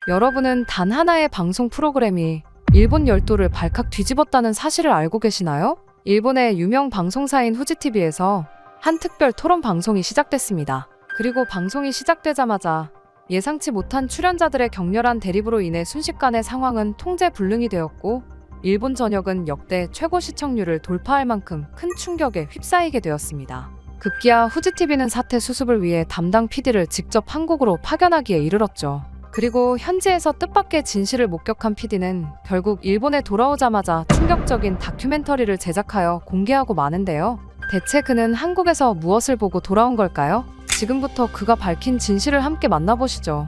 여러분은 단 하나의 방송 프로그램이 일본 열도를 발칵 뒤집었다는 사실을 알고 계시나요? 일본의 유명 방송사인 후지TV에서 한 특별 토론 방송이 시작됐습니다. 그리고 방송이 시작되자마자 예상치 못한 출연자들의 격렬한 대립으로 인해 순식간에 상황은 통제 불능이 되었고 일본 전역은 역대 최고 시청률을 돌파할 만큼 큰 충격에 휩싸이게 되었습니다. 급기야 후지TV는 사태 수습을 위해 담당 PD를 직접 한국으로 파견하기에 이르렀죠. 그리고 현지에서 뜻밖의 진실을 목격한 PD는 결국 일본에 돌아오자마자 충격적인 다큐멘터리를 제작하여 공개하고 마는데요. 대체 그는 한국에서 무엇을 보고 돌아온 걸까요? 지금부터 그가 밝힌 진실을 함께 만나보시죠.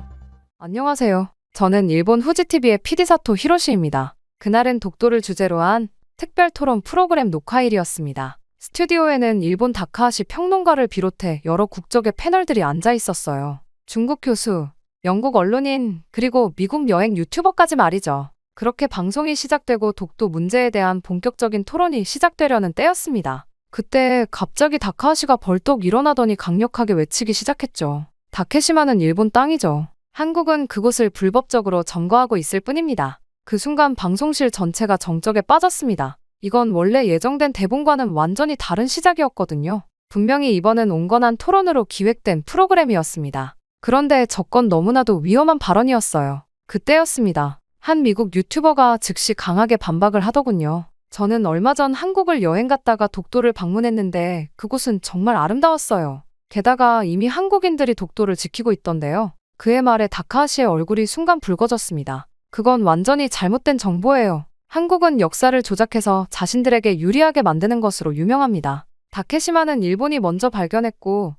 안녕하세요. 저는 일본 후지TV의 PD사토 히로시입니다. 그날은 독도를 주제로 한 특별 토론 프로그램 녹화일이었습니다. 스튜디오에는 일본 다카하시 평론가를 비롯해 여러 국적의 패널들이 앉아 있었어요. 중국 교수, 영국 언론인, 그리고 미국 여행 유튜버까지 말이죠. 그렇게 방송이 시작되고 독도 문제에 대한 본격적인 토론이 시작되려는 때였습니다. 그때 갑자기 다카하시가 벌떡 일어나더니 강력하게 외치기 시작했죠. 다케시마는 일본 땅이죠. 한국은 그곳을 불법적으로 점거하고 있을 뿐입니다. 그 순간 방송실 전체가 정적에 빠졌습니다. 이건 원래 예정된 대본과는 완전히 다른 시작이었거든요. 분명히 이번은 온건한 토론으로 기획된 프로그램이었습니다. 그런데 저건 너무나도 위험한 발언이었어요. 그때였습니다. 한 미국 유튜버가 즉시 강하게 반박을 하더군요. 저는 얼마 전 한국을 여행 갔다가 독도를 방문했는데 그곳은 정말 아름다웠어요. 게다가 이미 한국인들이 독도를 지키고 있던데요. 그의 말에 다카하시의 얼굴이 순간 붉어졌습니다. 그건 완전히 잘못된 정보예요. 한국은 역사를 조작해서 자신들에게 유리하게 만드는 것으로 유명합니다. 다케시마는 일본이 먼저 발견했고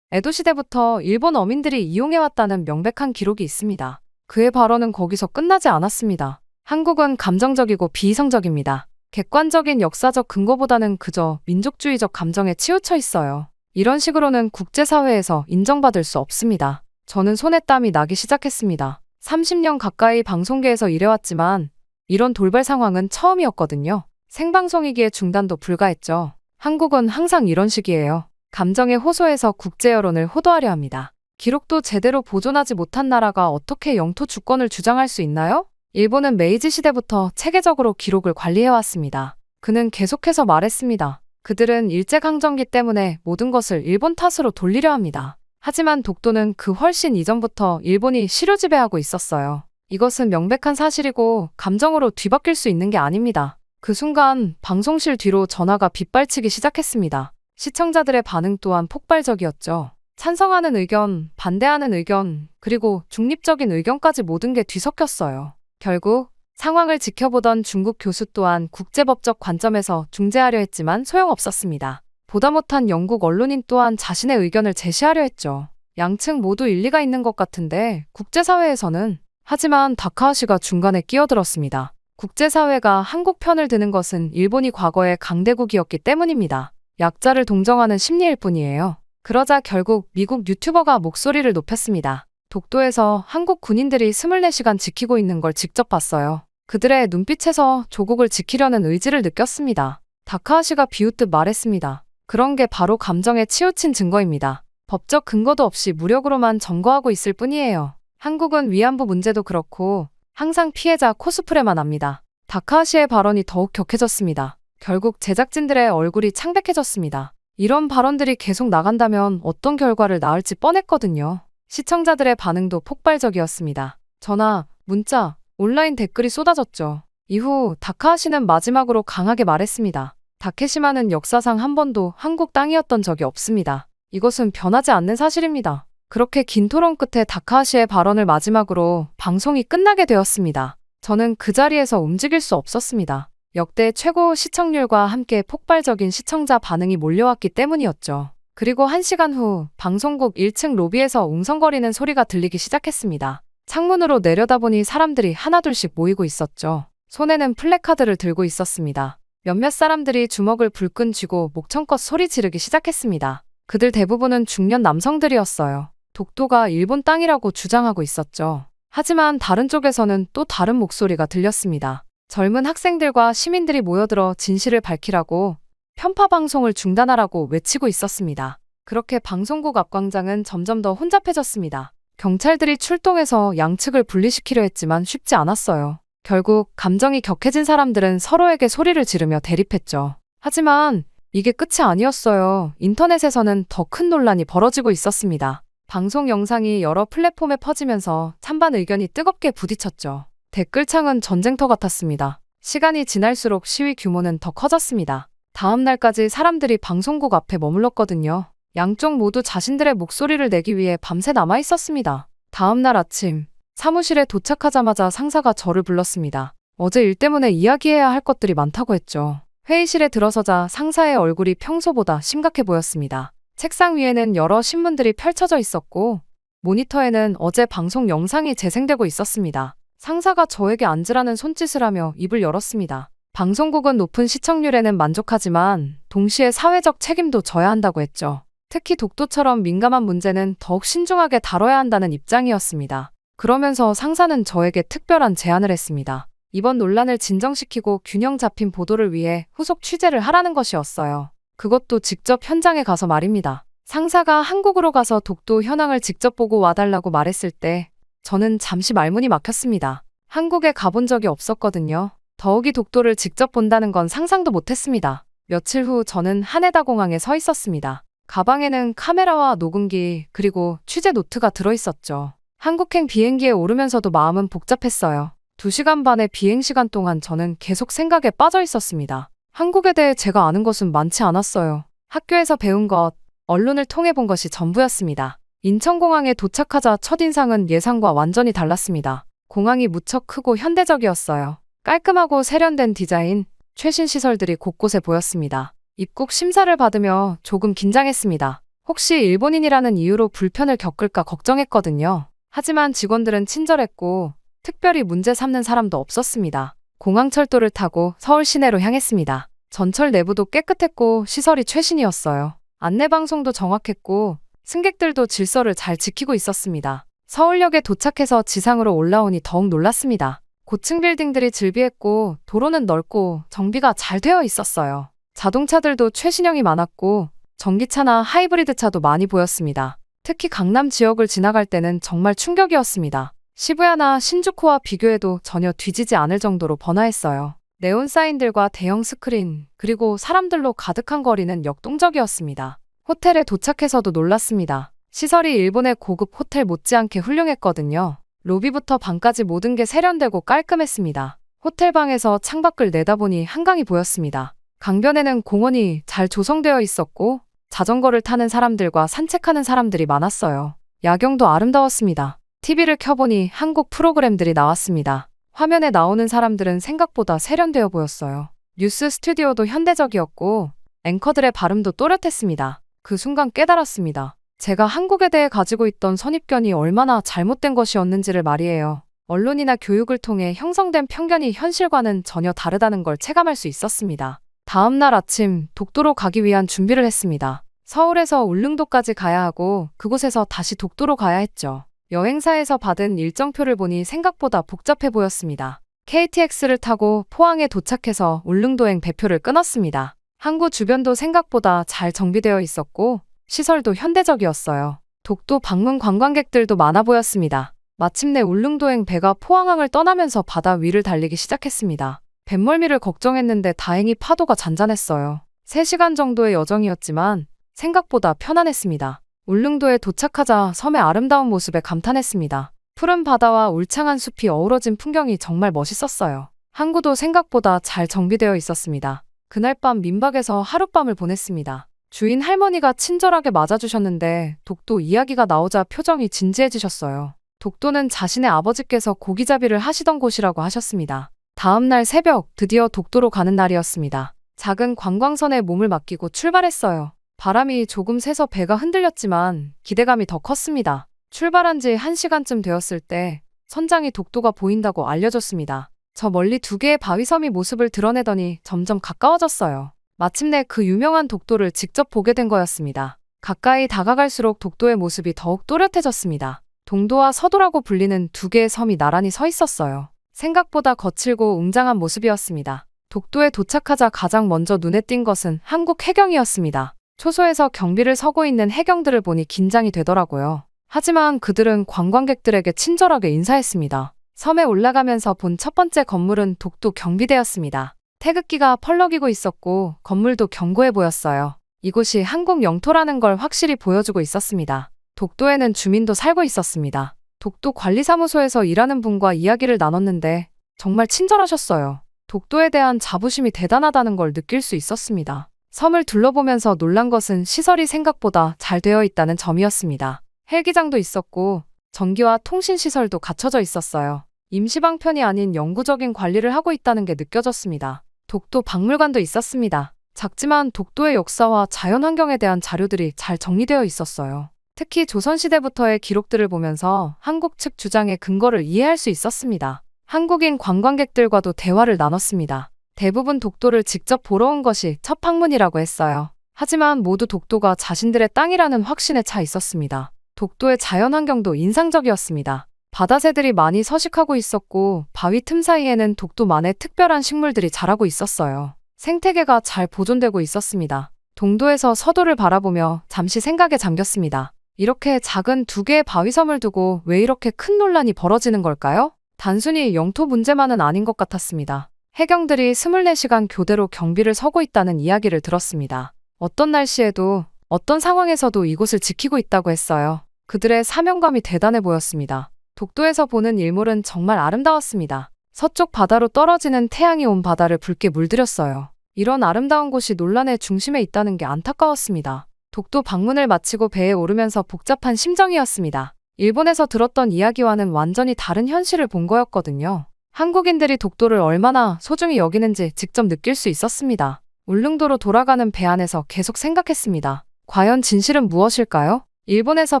에도 시대부터 일본 어민들이 이용해왔다는 명백한 기록이 있습니다. 그의 발언은 거기서 끝나지 않았습니다. 한국은 감정적이고 비이성적입니다. 객관적인 역사적 근거보다는 그저 민족주의적 감정에 치우쳐 있어요. 이런 식으로는 국제사회에서 인정받을 수 없습니다. 저는 손에 땀이 나기 시작했습니다. 30년 가까이 방송계에서 일해왔지만 이런 돌발 상황은 처음이었거든요. 생방송이기에 중단도 불가했죠. 한국은 항상 이런 식이에요. 감정에 호소해서 국제 여론을 호도하려 합니다. 기록도 제대로 보존하지 못한 나라가 어떻게 영토 주권을 주장할 수 있나요? 일본은 메이지 시대부터 체계적으로 기록을 관리해왔습니다. 그는 계속해서 말했습니다. 그들은 일제강점기 때문에 모든 것을 일본 탓으로 돌리려 합니다. 하지만 독도는 그 훨씬 이전부터 일본이 실효 지배하고 있었어요. 이것은 명백한 사실이고 감정으로 뒤바뀔 수 있는 게 아닙니다. 그 순간 방송실 뒤로 전화가 빗발치기 시작했습니다. 시청자들의 반응 또한 폭발적이었죠. 찬성하는 의견, 반대하는 의견, 그리고 중립적인 의견까지 모든 게 뒤섞였어요. 결국 상황을 지켜보던 중국 교수 또한 국제법적 관점에서 중재하려 했지만 소용없었습니다. 보다 못한 영국 언론인 또한 자신의 의견을 제시하려 했죠. 양측 모두 일리가 있는 것 같은데 국제사회에서는 하지만 다카하시가 중간에 끼어들었습니다. 국제사회가 한국 편을 드는 것은 일본이 과거에 강대국이었기 때문입니다. 약자를 동정하는 심리일 뿐이에요. 그러자 결국 미국 유튜버가 목소리를 높였습니다. 독도에서 한국 군인들이 24시간 지키고 있는 걸 직접 봤어요. 그들의 눈빛에서 조국을 지키려는 의지를 느꼈습니다. 다카하시가 비웃듯 말했습니다. 그런 게 바로 감정에 치우친 증거입니다. 법적 근거도 없이 무력으로만 점거하고 있을 뿐이에요. 한국은 위안부 문제도 그렇고 항상 피해자 코스프레만 합니다. 다카하시의 발언이 더욱 격해졌습니다. 결국 제작진들의 얼굴이 창백해졌습니다. 이런 발언들이 계속 나간다면 어떤 결과를 낳을지 뻔했거든요. 시청자들의 반응도 폭발적이었습니다. 전화, 문자, 온라인 댓글이 쏟아졌죠. 이후 다카하시는 마지막으로 강하게 말했습니다. 다케시마는 역사상 한 번도 한국 땅이었던 적이 없습니다. 이것은 변하지 않는 사실입니다. 그렇게 긴 토론 끝에 다카하시의 발언을 마지막으로 방송이 끝나게 되었습니다. 저는 그 자리에서 움직일 수 없었습니다. 역대 최고 시청률과 함께 폭발적인 시청자 반응이 몰려왔기 때문이었죠. 그리고 1시간 후 방송국 1층 로비에서 웅성거리는 소리가 들리기 시작했습니다. 창문으로 내려다보니 사람들이 하나둘씩 모이고 있었죠. 손에는 플래카드를 들고 있었습니다. 몇몇 사람들이 주먹을 불끈 쥐고 목청껏 소리 지르기 시작했습니다. 그들 대부분은 중년 남성들이었어요. 독도가 일본 땅이라고 주장하고 있었죠. 하지만 다른 쪽에서는 또 다른 목소리가 들렸습니다. 젊은 학생들과 시민들이 모여들어 진실을 밝히라고 편파 방송을 중단하라고 외치고 있었습니다. 그렇게 방송국 앞광장은 점점 더 혼잡해졌습니다. 경찰들이 출동해서 양측을 분리시키려 했지만 쉽지 않았어요. 결국 감정이 격해진 사람들은 서로에게 소리를 지르며 대립했죠. 하지만 이게 끝이 아니었어요. 인터넷에서는 더 큰 논란이 벌어지고 있었습니다. 방송 영상이 여러 플랫폼에 퍼지면서 찬반 의견이 뜨겁게 부딪혔죠. 댓글창은 전쟁터 같았습니다. 시간이 지날수록 시위 규모는 더 커졌습니다. 다음 날까지 사람들이 방송국 앞에 머물렀거든요. 양쪽 모두 자신들의 목소리를 내기 위해 밤새 남아 있었습니다. 다음 날 아침, 사무실에 도착하자마자 상사가 저를 불렀습니다. 어제 일 때문에 이야기해야 할 것들이 많다고 했죠. 회의실에 들어서자 상사의 얼굴이 평소보다 심각해 보였습니다. 책상 위에는 여러 신문들이 펼쳐져 있었고 모니터에는 어제 방송 영상이 재생되고 있었습니다. 상사가 저에게 앉으라는 손짓을 하며 입을 열었습니다. 방송국은 높은 시청률에는 만족하지만 동시에 사회적 책임도 져야 한다고 했죠. 특히 독도처럼 민감한 문제는 더욱 신중하게 다뤄야 한다는 입장이었습니다. 그러면서 상사는 저에게 특별한 제안을 했습니다. 이번 논란을 진정시키고 균형 잡힌 보도를 위해 후속 취재를 하라는 것이었어요. 그것도 직접 현장에 가서 말입니다. 상사가 한국으로 가서 독도 현황을 직접 보고 와달라고 말했을 때 저는 잠시 말문이 막혔습니다. 한국에 가본 적이 없었거든요. 더욱이 독도를 직접 본다는 건 상상도 못했습니다. 며칠 후 저는 하네다 공항에 서 있었습니다. 가방에는 카메라와 녹음기 그리고 취재 노트가 들어있었죠. 한국행 비행기에 오르면서도 마음은 복잡했어요. 2시간 반의 비행시간 동안 저는 계속 생각에 빠져 있었습니다. 한국에 대해 제가 아는 것은 많지 않았어요. 학교에서 배운 것, 언론을 통해 본 것이 전부였습니다. 인천공항에 도착하자 첫인상은 예상과 완전히 달랐습니다. 공항이 무척 크고 현대적이었어요. 깔끔하고 세련된 디자인, 최신 시설들이 곳곳에 보였습니다. 입국 심사를 받으며 조금 긴장했습니다. 혹시 일본인이라는 이유로 불편을 겪을까 걱정했거든요. 하지만 직원들은 친절했고 특별히 문제 삼는 사람도 없었습니다. 공항철도를 타고 서울 시내로 향했습니다. 전철 내부도 깨끗했고 시설이 최신이었어요. 안내방송도 정확했고 승객들도 질서를 잘 지키고 있었습니다. 서울역에 도착해서 지상으로 올라오니 더욱 놀랐습니다. 고층 빌딩들이 즐비했고 도로는 넓고 정비가 잘 되어 있었어요. 자동차들도 최신형이 많았고 전기차나 하이브리드 차도 많이 보였습니다. 특히 강남 지역을 지나갈 때는 정말 충격이었습니다. 시부야나 신주쿠와 비교해도 전혀 뒤지지 않을 정도로 번화했어요. 네온 사인들과 대형 스크린, 그리고 사람들로 가득한 거리는 역동적이었습니다. 호텔에 도착해서도 놀랐습니다. 시설이 일본의 고급 호텔 못지않게 훌륭했거든요. 로비부터 방까지 모든 게 세련되고 깔끔했습니다. 호텔 방에서 창밖을 내다보니 한강이 보였습니다. 강변에는 공원이 잘 조성되어 있었고 자전거를 타는 사람들과 산책하는 사람들이 많았어요. 야경도 아름다웠습니다. TV를 켜보니 한국 프로그램들이 나왔습니다. 화면에 나오는 사람들은 생각보다 세련되어 보였어요. 뉴스 스튜디오도 현대적이었고 앵커들의 발음도 또렷했습니다. 그 순간 깨달았습니다. 제가 한국에 대해 가지고 있던 선입견이 얼마나 잘못된 것이었는지를 말이에요. 언론이나 교육을 통해 형성된 편견이 현실과는 전혀 다르다는 걸 체감할 수 있었습니다. 다음 날 아침 독도로 가기 위한 준비를 했습니다. 서울에서 울릉도까지 가야 하고 그곳에서 다시 독도로 가야 했죠. 여행사에서 받은 일정표를 보니 생각보다 복잡해 보였습니다. KTX를 타고 포항에 도착해서 울릉도행 배표를 끊었습니다. 항구 주변도 생각보다 잘 정비되어 있었고 시설도 현대적이었어요. 독도 방문 관광객들도 많아 보였습니다. 마침내 울릉도행 배가 포항항을 떠나면서 바다 위를 달리기 시작했습니다. 뱃멀미를 걱정했는데 다행히 파도가 잔잔했어요. 3시간 정도의 여정이었지만 생각보다 편안했습니다. 울릉도에 도착하자 섬의 아름다운 모습에 감탄했습니다. 푸른 바다와 울창한 숲이 어우러진 풍경이 정말 멋있었어요. 항구도 생각보다 잘 정비되어 있었습니다. 그날 밤 민박에서 하룻밤을 보냈습니다. 주인 할머니가 친절하게 맞아주셨는데 독도 이야기가 나오자 표정이 진지해지셨어요. 독도는 자신의 아버지께서 고기잡이를 하시던 곳이라고 하셨습니다. 다음 날 새벽 드디어 독도로 가는 날이었습니다. 작은 관광선에 몸을 맡기고 출발했어요. 바람이 조금 세서 배가 흔들렸지만 기대감이 더 컸습니다. 출발한 지 1시간쯤 되었을 때 선장이 독도가 보인다고 알려줬습니다. 저 멀리 2개의 바위섬이 모습을 드러내더니 점점 가까워졌어요. 마침내 그 유명한 독도를 직접 보게 된 거였습니다. 가까이 다가갈수록 독도의 모습이 더욱 또렷해졌습니다. 동도와 서도라고 불리는 2개의 섬이 나란히 서 있었어요. 생각보다 거칠고 웅장한 모습이었습니다. 독도에 도착하자 가장 먼저 눈에 띈 것은 한국 해경이었습니다. 초소에서 경비를 서고 있는 해경들을 보니 긴장이 되더라고요. 하지만 그들은 관광객들에게 친절하게 인사했습니다. 섬에 올라가면서 본 첫 번째 건물은 독도 경비대였습니다. 태극기가 펄럭이고 있었고 건물도 견고해 보였어요. 이곳이 한국 영토라는 걸 확실히 보여주고 있었습니다. 독도에는 주민도 살고 있었습니다. 독도 관리사무소에서 일하는 분과 이야기를 나눴는데 정말 친절하셨어요. 독도에 대한 자부심이 대단하다는 걸 느낄 수 있었습니다. 섬을 둘러보면서 놀란 것은 시설이 생각보다 잘 되어 있다는 점이었습니다. 헬기장도 있었고 전기와 통신시설도 갖춰져 있었어요. 임시방편이 아닌 영구적인 관리를 하고 있다는 게 느껴졌습니다. 독도 박물관도 있었습니다. 작지만 독도의 역사와 자연환경에 대한 자료들이 잘 정리되어 있었어요. 특히 조선시대부터의 기록들을 보면서 한국 측 주장의 근거를 이해할 수 있었습니다. 한국인 관광객들과도 대화를 나눴습니다. 대부분 독도를 직접 보러 온 것이 첫 방문이라고 했어요. 하지만 모두 독도가 자신들의 땅이라는 확신에 차 있었습니다. 독도의 자연환경도 인상적이었습니다. 바다새들이 많이 서식하고 있었고 바위 틈 사이에는 독도만의 특별한 식물들이 자라고 있었어요. 생태계가 잘 보존되고 있었습니다. 동도에서 서도를 바라보며 잠시 생각에 잠겼습니다. 이렇게 작은 두 개의 바위섬을 두고 왜 이렇게 큰 논란이 벌어지는 걸까요? 단순히 영토 문제만은 아닌 것 같았습니다. 해경들이 24시간 교대로 경비를 서고 있다는 이야기를 들었습니다. 어떤 날씨에도 어떤 상황에서도 이곳을 지키고 있다고 했어요. 그들의 사명감이 대단해 보였습니다. 독도에서 보는 일몰은 정말 아름다웠습니다. 서쪽 바다로 떨어지는 태양이 온 바다를 붉게 물들였어요. 이런 아름다운 곳이 논란의 중심에 있다는 게 안타까웠습니다. 독도 방문을 마치고 배에 오르면서 복잡한 심정이었습니다. 일본에서 들었던 이야기와는 완전히 다른 현실을 본 거였거든요. 한국인들이 독도를 얼마나 소중히 여기는지 직접 느낄 수 있었습니다. 울릉도로 돌아가는 배 안에서 계속 생각했습니다. 과연 진실은 무엇일까요? 일본에서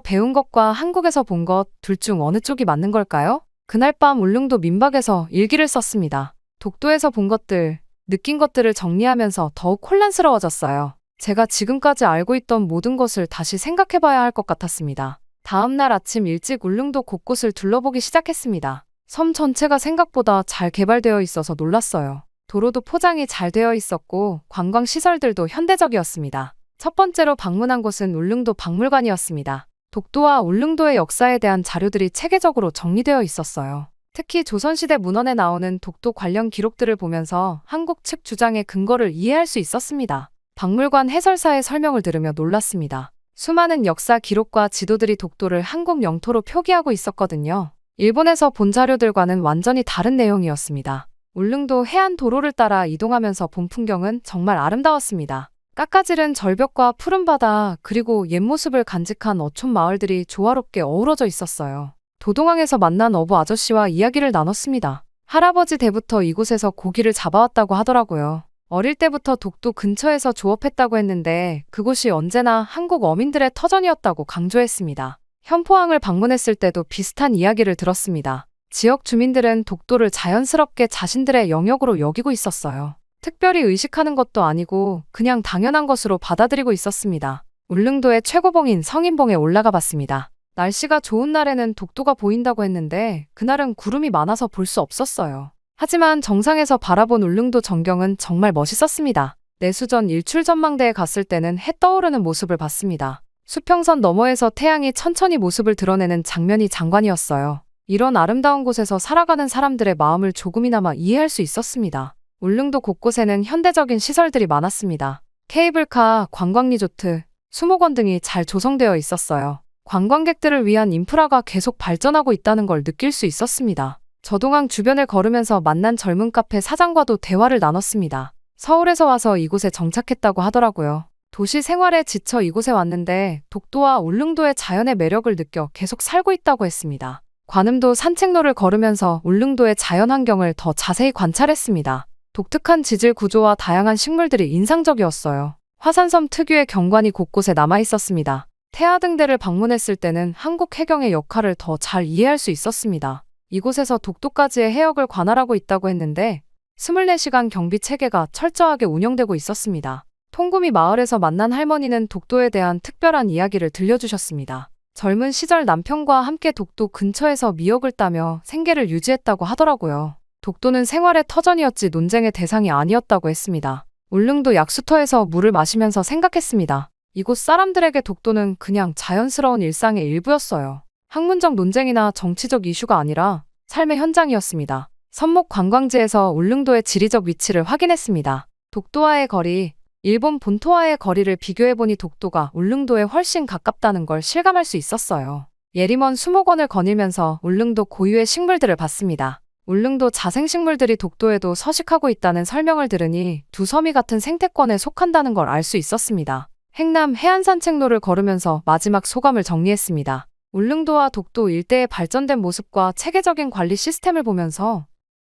배운 것과 한국에서 본 것 둘 중 어느 쪽이 맞는 걸까요? 그날 밤 울릉도 민박에서 일기를 썼습니다. 독도에서 본 것들, 느낀 것들을 정리하면서 더욱 혼란스러워졌어요. 제가 지금까지 알고 있던 모든 것을 다시 생각해봐야 할 것 같았습니다. 다음 날 아침 일찍 울릉도 곳곳을 둘러보기 시작했습니다. 섬 전체가 생각보다 잘 개발되어 있어서 놀랐어요. 도로도 포장이 잘 되어 있었고 관광시설들도 현대적이었습니다. 첫 번째로 방문한 곳은 울릉도 박물관이었습니다. 독도와 울릉도의 역사에 대한 자료들이 체계적으로 정리되어 있었어요. 특히 조선시대 문헌에 나오는 독도 관련 기록들을 보면서 한국 측 주장의 근거를 이해할 수 있었습니다. 박물관 해설사의 설명을 들으며 놀랐습니다. 수많은 역사 기록과 지도들이 독도를 한국 영토로 표기하고 있었거든요. 일본에서 본 자료들과는 완전히 다른 내용이었습니다. 울릉도 해안 도로를 따라 이동하면서 본 풍경은 정말 아름다웠습니다. 깎아지른 절벽과 푸른 바다, 그리고 옛 모습을 간직한 어촌 마을들이 조화롭게 어우러져 있었어요. 도동항에서 만난 어부 아저씨와 이야기를 나눴습니다. 할아버지 때부터 이곳에서 고기를 잡아왔다고 하더라고요. 어릴 때부터 독도 근처에서 조업했다고 했는데 그곳이 언제나 한국 어민들의 터전이었다고 강조했습니다. 현포항을 방문했을 때도 비슷한 이야기를 들었습니다. 지역 주민들은 독도를 자연스럽게 자신들의 영역으로 여기고 있었어요. 특별히 의식하는 것도 아니고 그냥 당연한 것으로 받아들이고 있었습니다. 울릉도의 최고봉인 성인봉에 올라가 봤습니다. 날씨가 좋은 날에는 독도가 보인다고 했는데 그날은 구름이 많아서 볼 수 없었어요. 하지만 정상에서 바라본 울릉도 전경은 정말 멋있었습니다. 내수전 일출 전망대에 갔을 때는 해 떠오르는 모습을 봤습니다. 수평선 너머에서 태양이 천천히 모습을 드러내는 장면이 장관이었어요. 이런 아름다운 곳에서 살아가는 사람들의 마음을 조금이나마 이해할 수 있었습니다. 울릉도 곳곳에는 현대적인 시설들이 많았습니다. 케이블카, 관광리조트, 수목원 등이 잘 조성되어 있었어요. 관광객들을 위한 인프라가 계속 발전하고 있다는 걸 느낄 수 있었습니다. 저동항 주변을 걸으면서 만난 젊은 카페 사장과도 대화를 나눴습니다. 서울에서 와서 이곳에 정착했다고 하더라고요. 도시 생활에 지쳐 이곳에 왔는데 독도와 울릉도의 자연의 매력을 느껴 계속 살고 있다고 했습니다. 관음도 산책로를 걸으면서 울릉도의 자연환경을 더 자세히 관찰했습니다. 독특한 지질 구조와 다양한 식물들이 인상적이었어요. 화산섬 특유의 경관이 곳곳에 남아 있었습니다. 태아등대를 방문했을 때는 한국 해경의 역할을 더 잘 이해할 수 있었습니다. 이곳에서 독도까지의 해역을 관할하고 있다고 했는데 24시간 경비 체계가 철저하게 운영되고 있었습니다. 통구미 마을에서 만난 할머니는 독도에 대한 특별한 이야기를 들려주셨습니다. 젊은 시절 남편과 함께 독도 근처에서 미역을 따며 생계를 유지했다고 하더라고요. 독도는 생활의 터전이었지 논쟁의 대상이 아니었다고 했습니다. 울릉도 약수터에서 물을 마시면서 생각했습니다. 이곳 사람들에게 독도는 그냥 자연스러운 일상의 일부였어요. 학문적 논쟁이나 정치적 이슈가 아니라 삶의 현장이었습니다. 선목 관광지에서 울릉도의 지리적 위치를 확인했습니다. 독도와의 거리, 일본 본토와의 거리를 비교해보니 독도가 울릉도에 훨씬 가깝다는 걸 실감할 수 있었어요. 예리먼 수목원을 거닐면서 울릉도 고유의 식물들을 봤습니다. 울릉도 자생식물들이 독도에도 서식하고 있다는 설명을 들으니 두 섬이 같은 생태권에 속한다는 걸 알 수 있었습니다. 행남 해안산책로를 걸으면서 마지막 소감을 정리했습니다. 울릉도와 독도 일대의 발전된 모습과 체계적인 관리 시스템을 보면서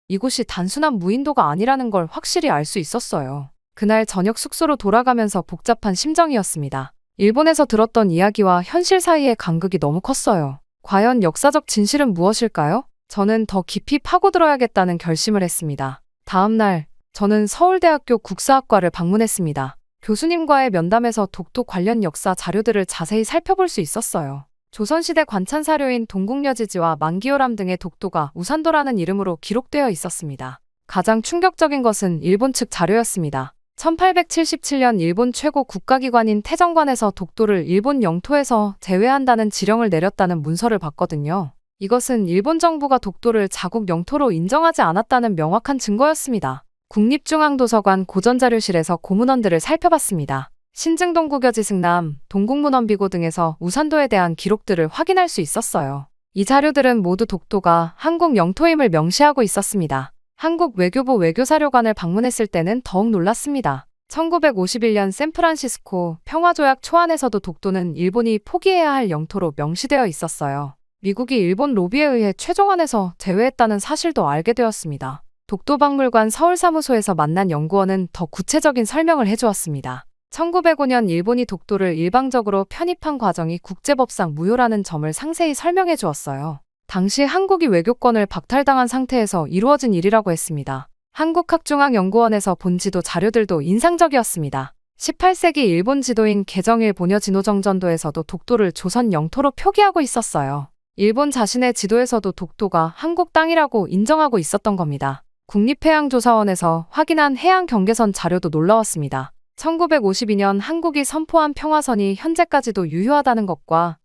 이곳이 단순한 무인도가 아니라는 걸 확실히 알 수 있었어요. 그날 저녁 숙소로 돌아가면서 복잡한 심정이었습니다. 일본에서 들었던 이야기와 현실 사이의 간극이 너무 컸어요. 과연 역사적 진실은 무엇일까요? 저는 더 깊이 파고들어야겠다는 결심을 했습니다. 다음 날, 저는 서울대학교 국사학과를 방문했습니다. 교수님과의 면담에서 독도 관련 역사 자료들을 자세히 살펴볼 수 있었어요. 조선시대 관찬사료인 동국여지지와 만기요람 등의 독도가 우산도라는 이름으로 기록되어 있었습니다. 가장 충격적인 것은 일본 측 자료였습니다. 1877년 일본 최고 국가기관인 태정관에서 독도를 일본 영토에서 제외한다는 지령을 내렸다는 문서를 봤거든요. 이것은 일본 정부가 독도를 자국 영토로 인정하지 않았다는 명확한 증거였습니다. 국립중앙도서관 고전자료실에서 고문원들을 살펴봤습니다. 신증동국여지 승남, 동국문헌비고 등에서 우산도에 대한 기록들을 확인할 수 있었어요. 이 자료들은 모두 독도가 한국 영토임을 명시하고 있었습니다. 한국 외교부 외교사료관을 방문했을 때는 더욱 놀랐습니다. 1951년 샌프란시스코 평화조약 초안에서도 독도는 일본이 포기해야 할 영토로 명시되어 있었어요. 미국이 일본 로비에 의해 최종안에서 제외했다는 사실도 알게 되었습니다. 독도박물관 서울사무소에서 만난 연구원은 더 구체적인 설명을 해주었습니다. 1905년 일본이 독도를 일방적으로 편입한 과정이 국제법상 무효라는 점을 상세히 설명해 주었어요. 당시 한국이 외교권을 박탈당한 상태에서 이루어진 일이라고 했습니다. 한국학중앙연구원에서 본 지도 자료들도 인상적이었습니다. 18세기 일본 지도인 개정일 보녀진호정전도에서도 독도를 조선 영토로 표기하고 있었어요. 일본 자신의 지도에서도 독도가 한국 땅이라고 인정하고 있었던 겁니다. 국립해양조사원에서 확인한 해양경계선 자료도 놀라웠습니다. 1952년 한국이 선포한 평화선이 현재까지도 유효하다는 것과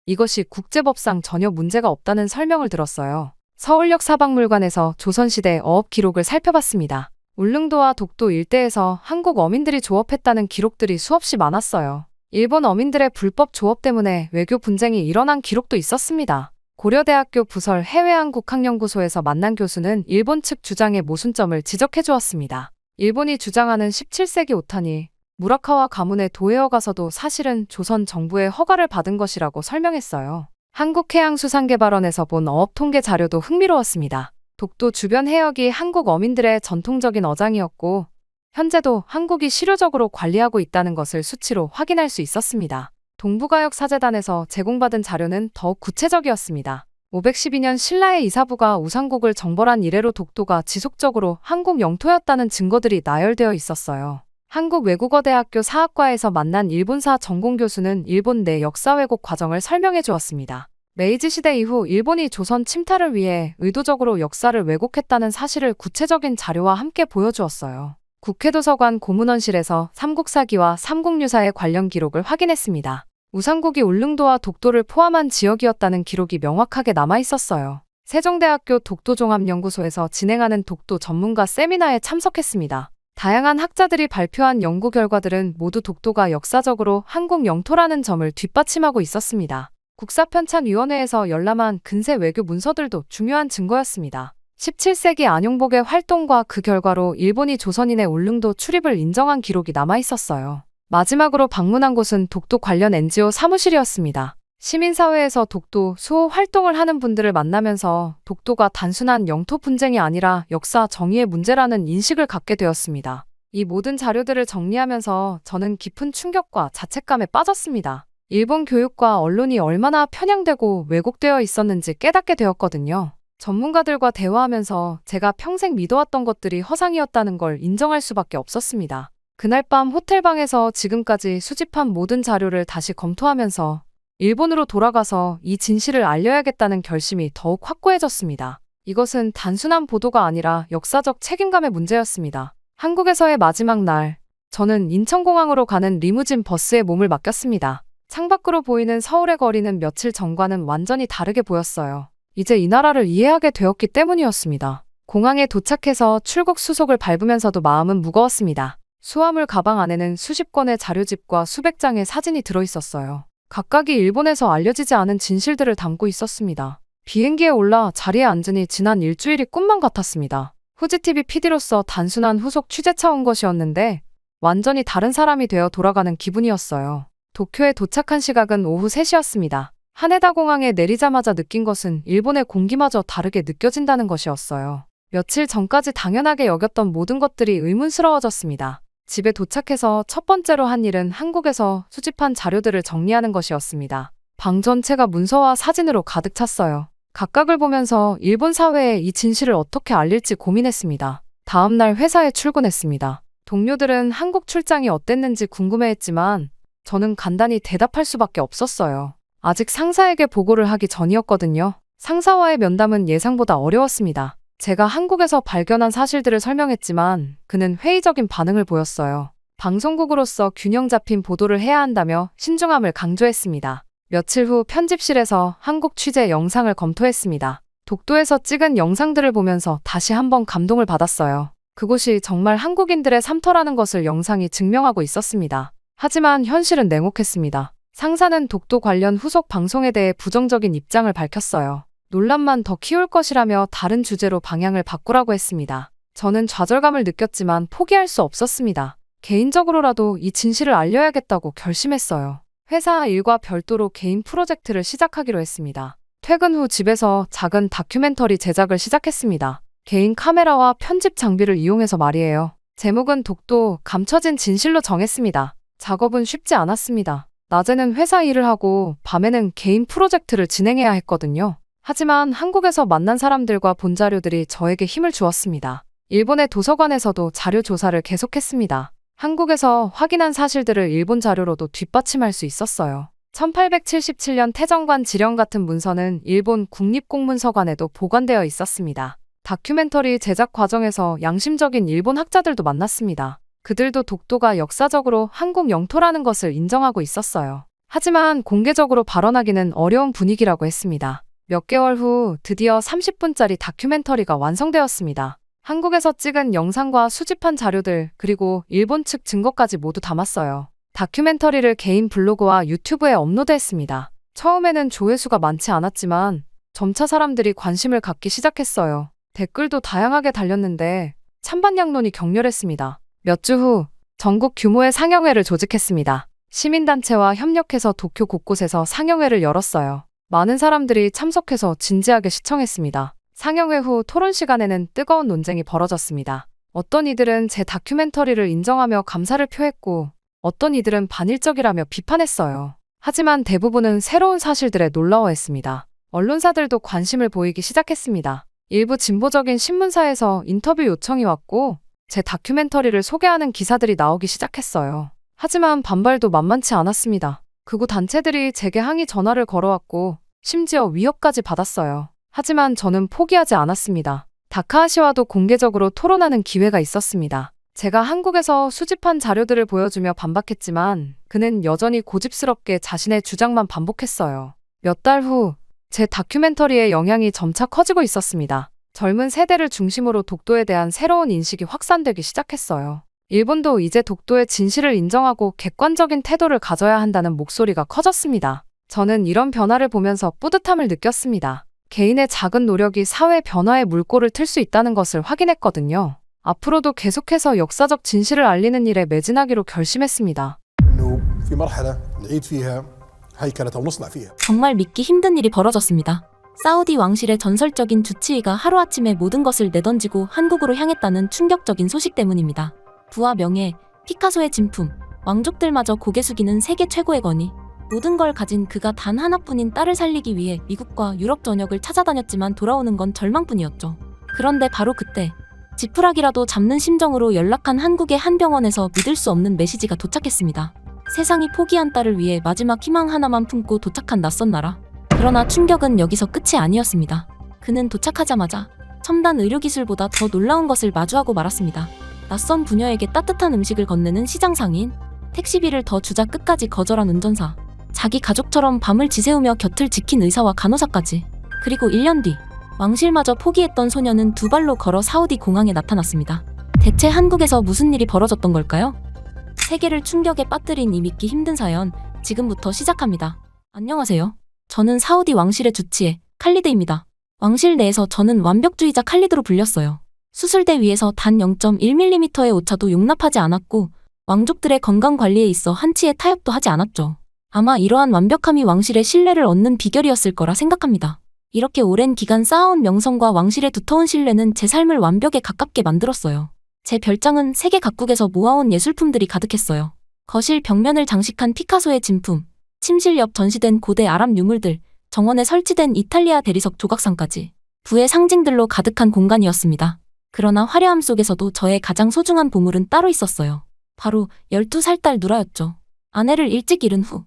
이것이 국제법상 전혀 문제가 없다는 설명을 들었어요. 서울역사박물관에서 조선시대 어업 기록을 살펴봤습니다. 울릉도와 독도 일대에서 한국 어민들이 조업했다는 기록들이 수없이 많았어요. 일본 어민들의 불법 조업 때문에 외교 분쟁이 일어난 기록도 있었습니다. 고려대학교 부설 해외한국학연구소에서 만난 교수는 일본 측 주장의 모순점을 지적해 주었습니다. 일본이 주장하는 17세기 오탄이 무라카와 가문의 도에어 가서도 사실은 조선 정부의 허가를 받은 것이라고 설명했어요. 한국해양수산개발원에서 본 어업 통계 자료도 흥미로웠습니다. 독도 주변 해역이 한국 어민들의 전통적인 어장이었고 현재도 한국이 실효적으로 관리하고 있다는 것을 수치로 확인할 수 있었습니다. 동북아역 사재단에서 제공받은 자료는 더욱 구체적이었습니다. 512년 신라의 이사부가 우상국을 정벌한 이래로 독도가 지속적으로 한국 영토였다는 증거들이 나열되어 있었어요. 한국외국어대학교 사학과에서 만난 일본사 전공교수는 일본 내 역사 왜곡 과정을 설명해 주었습니다. 메이지 시대 이후 일본이 조선 침탈을 위해 의도적으로 역사를 왜곡했다는 사실을 구체적인 자료와 함께 보여주었어요. 국회도서관 고문원실에서 삼국사기와 삼국유사의 관련 기록을 확인했습니다. 우상국이 울릉도와 독도를 포함한 지역이었다는 기록이 명확하게 남아있었어요. 세종대학교 독도종합연구소에서 진행하는 독도 전문가 세미나에 참석했습니다. 다양한 학자들이 발표한 연구 결과들은 모두 독도가 역사적으로 한국 영토라는 점을 뒷받침하고 있었습니다. 국사편찬위원회에서 열람한 근세 외교 문서들도 중요한 증거였습니다. 17세기 안용복의 활동과 그 결과로 일본이 조선인의 울릉도 출입을 인정한 기록이 남아있었어요. 마지막으로 방문한 곳은 독도 관련 NGO 사무실이었습니다. 시민사회에서 독도 수호 활동을 하는 분들을 만나면서 독도가 단순한 영토 분쟁이 아니라 역사 정의의 문제라는 인식을 갖게 되었습니다. 이 모든 자료들을 정리하면서 저는 깊은 충격과 자책감에 빠졌습니다. 일본 교육과 언론이 얼마나 편향되고 왜곡되어 있었는지 깨닫게 되었거든요. 전문가들과 대화하면서 제가 평생 믿어왔던 것들이 허상이었다는 걸 인정할 수밖에 없었습니다. 그날 밤 호텔방에서 지금까지 수집한 모든 자료를 다시 검토하면서 일본으로 돌아가서 이 진실을 알려야겠다는 결심이 더욱 확고해졌습니다. 이것은 단순한 보도가 아니라 역사적 책임감의 문제였습니다. 한국에서의 마지막 날, 저는 인천공항으로 가는 리무진 버스에 몸을 맡겼습니다. 창밖으로 보이는 서울의 거리는 며칠 전과는 완전히 다르게 보였어요. 이제 이 나라를 이해하게 되었기 때문이었습니다. 공항에 도착해서 출국 수속을 밟으면서도 마음은 무거웠습니다. 수화물 가방 안에는 수십 건의 자료집과 수백 장의 사진이 들어있었어요. 각각이 일본에서 알려지지 않은 진실들을 담고 있었습니다. 비행기에 올라 자리에 앉으니 지난 일주일이 꿈만 같았습니다. 후지TV PD로서 단순한 후속 취재차 온 것이었는데 완전히 다른 사람이 되어 돌아가는 기분이었어요. 도쿄에 도착한 시각은 오후 3시였습니다. 하네다 공항에 내리자마자 느낀 것은 일본의 공기마저 다르게 느껴진다는 것이었어요. 며칠 전까지 당연하게 여겼던 모든 것들이 의문스러워졌습니다. 집에 도착해서 첫 번째로 한 일은 한국에서 수집한 자료들을 정리하는 것이었습니다. 방 전체가 문서와 사진으로 가득 찼어요. 각각을 보면서 일본 사회에 이 진실을 어떻게 알릴지 고민했습니다. 다음 날 회사에 출근했습니다. 동료들은 한국 출장이 어땠는지 궁금해했지만 저는 간단히 대답할 수밖에 없었어요. 아직 상사에게 보고를 하기 전이었거든요. 상사와의 면담은 예상보다 어려웠습니다. 제가 한국에서 발견한 사실들을 설명했지만 그는 회의적인 반응을 보였어요. 방송국으로서 균형 잡힌 보도를 해야 한다며 신중함을 강조했습니다. 며칠 후 편집실에서 한국 취재 영상을 검토했습니다. 독도에서 찍은 영상들을 보면서 다시 한번 감동을 받았어요. 그곳이 정말 한국인들의 삶터라는 것을 영상이 증명하고 있었습니다. 하지만 현실은 냉혹했습니다. 상사는 독도 관련 후속 방송에 대해 부정적인 입장을 밝혔어요. 논란만 더 키울 것이라며 다른 주제로 방향을 바꾸라고 했습니다. 저는 좌절감을 느꼈지만 포기할 수 없었습니다. 개인적으로라도 이 진실을 알려야겠다고 결심했어요. 회사 일과 별도로 개인 프로젝트를 시작하기로 했습니다. 퇴근 후 집에서 작은 다큐멘터리 제작을 시작했습니다. 개인 카메라와 편집 장비를 이용해서 말이에요. 제목은 독도 감춰진 진실로 정했습니다. 작업은 쉽지 않았습니다. 낮에는 회사 일을 하고 밤에는 개인 프로젝트를 진행해야 했거든요. 하지만 한국에서 만난 사람들과 본 자료들이 저에게 힘을 주었습니다. 일본의 도서관에서도 자료 조사를 계속했습니다. 한국에서 확인한 사실들을 일본 자료로도 뒷받침할 수 있었어요. 1877년 태정관 지령 같은 문서는 일본 국립공문서관에도 보관되어 있었습니다. 다큐멘터리 제작 과정에서 양심적인 일본 학자들도 만났습니다. 그들도 독도가 역사적으로 한국 영토라는 것을 인정하고 있었어요. 하지만 공개적으로 발언하기는 어려운 분위기라고 했습니다. 몇 개월 후 드디어 30분짜리 다큐멘터리가 완성되었습니다. 한국에서 찍은 영상과 수집한 자료들 그리고 일본 측 증거까지 모두 담았어요. 다큐멘터리를 개인 블로그와 유튜브에 업로드했습니다. 처음에는 조회수가 많지 않았지만 점차 사람들이 관심을 갖기 시작했어요. 댓글도 다양하게 달렸는데 찬반양론이 격렬했습니다. 몇 주 후 전국 규모의 상영회를 조직했습니다. 시민단체와 협력해서 도쿄 곳곳에서 상영회를 열었어요. 많은 사람들이 참석해서 진지하게 시청했습니다. 상영회 후 토론 시간에는 뜨거운 논쟁이 벌어졌습니다. 어떤 이들은 제 다큐멘터리를 인정하며 감사를 표했고 어떤 이들은 반일적이라며 비판했어요. 하지만 대부분은 새로운 사실들에 놀라워했습니다. 언론사들도 관심을 보이기 시작했습니다. 일부 진보적인 신문사에서 인터뷰 요청이 왔고 제 다큐멘터리를 소개하는 기사들이 나오기 시작했어요. 하지만 반발도 만만치 않았습니다. 극우 단체들이 제게 항의 전화를 걸어왔고 심지어 위협까지 받았어요. 하지만 저는 포기하지 않았습니다. 다카하시와도 공개적으로 토론하는 기회가 있었습니다. 제가 한국에서 수집한 자료들을 보여주며 반박했지만 그는 여전히 고집스럽게 자신의 주장만 반복했어요. 몇 달 후 제 다큐멘터리의 영향이 점차 커지고 있었습니다. 젊은 세대를 중심으로 독도에 대한 새로운 인식이 확산되기 시작했어요. 일본도 이제 독도의 진실을 인정하고 객관적인 태도를 가져야 한다는 목소리가 커졌습니다. 저는 이런 변화를 보면서 뿌듯함을 느꼈습니다. 개인의 작은 노력이 사회 변화의 물꼬를 틀 수 있다는 것을 확인했거든요. 앞으로도 계속해서 역사적 진실을 알리는 일에 매진하기로 결심했습니다. 정말 믿기 힘든 일이 벌어졌습니다. 사우디 왕실의 전설적인 주치의가 하루아침에 모든 것을 내던지고 한국으로 향했다는 충격적인 소식 때문입니다. 부와 명예, 피카소의 진품, 왕족들마저 고개 숙이는 세계 최고의 권위. 모든 걸 가진 그가 단 하나뿐인 딸을 살리기 위해 미국과 유럽 전역을 찾아다녔지만 돌아오는 건 절망뿐이었죠. 그런데 바로 그때 지푸라기라도 잡는 심정으로 연락한 한국의 한 병원에서 믿을 수 없는 메시지가 도착했습니다. 세상이 포기한 딸을 위해 마지막 희망 하나만 품고 도착한 낯선 나라. 그러나 충격은 여기서 끝이 아니었습니다. 그는 도착하자마자 첨단 의료기술보다 더 놀라운 것을 마주하고 말았습니다. 낯선 부녀에게 따뜻한 음식을 건네는 시장 상인, 택시비를 더 주자 끝까지 거절한 운전사, 자기 가족처럼 밤을 지새우며 곁을 지킨 의사와 간호사까지. 그리고 1년 뒤 왕실마저 포기했던 소녀는 두 발로 걸어 사우디 공항에 나타났습니다. 대체 한국에서 무슨 일이 벌어졌던 걸까요? 세계를 충격에 빠뜨린 이 믿기 힘든 사연, 지금부터 시작합니다. 안녕하세요. 저는 사우디 왕실의 주치의 칼리드입니다. 왕실 내에서 저는 완벽주의자 칼리드로 불렸어요. 수술대 위에서 단 0.1mm의 오차도 용납하지 않았고 왕족들의 건강관리에 있어 한치의 타협도 하지 않았죠. 아마 이러한 완벽함이 왕실의 신뢰를 얻는 비결이었을 거라 생각합니다. 이렇게 오랜 기간 쌓아온 명성과 왕실의 두터운 신뢰는 제 삶을 완벽에 가깝게 만들었어요. 제 별장은 세계 각국에서 모아온 예술품들이 가득했어요. 거실 벽면을 장식한 피카소의 진품, 침실 옆 전시된 고대 아랍 유물들, 정원에 설치된 이탈리아 대리석 조각상까지 부의 상징들로 가득한 공간이었습니다. 그러나 화려함 속에서도 저의 가장 소중한 보물은 따로 있었어요. 바로 12살 딸 누라였죠. 아내를 일찍 잃은 후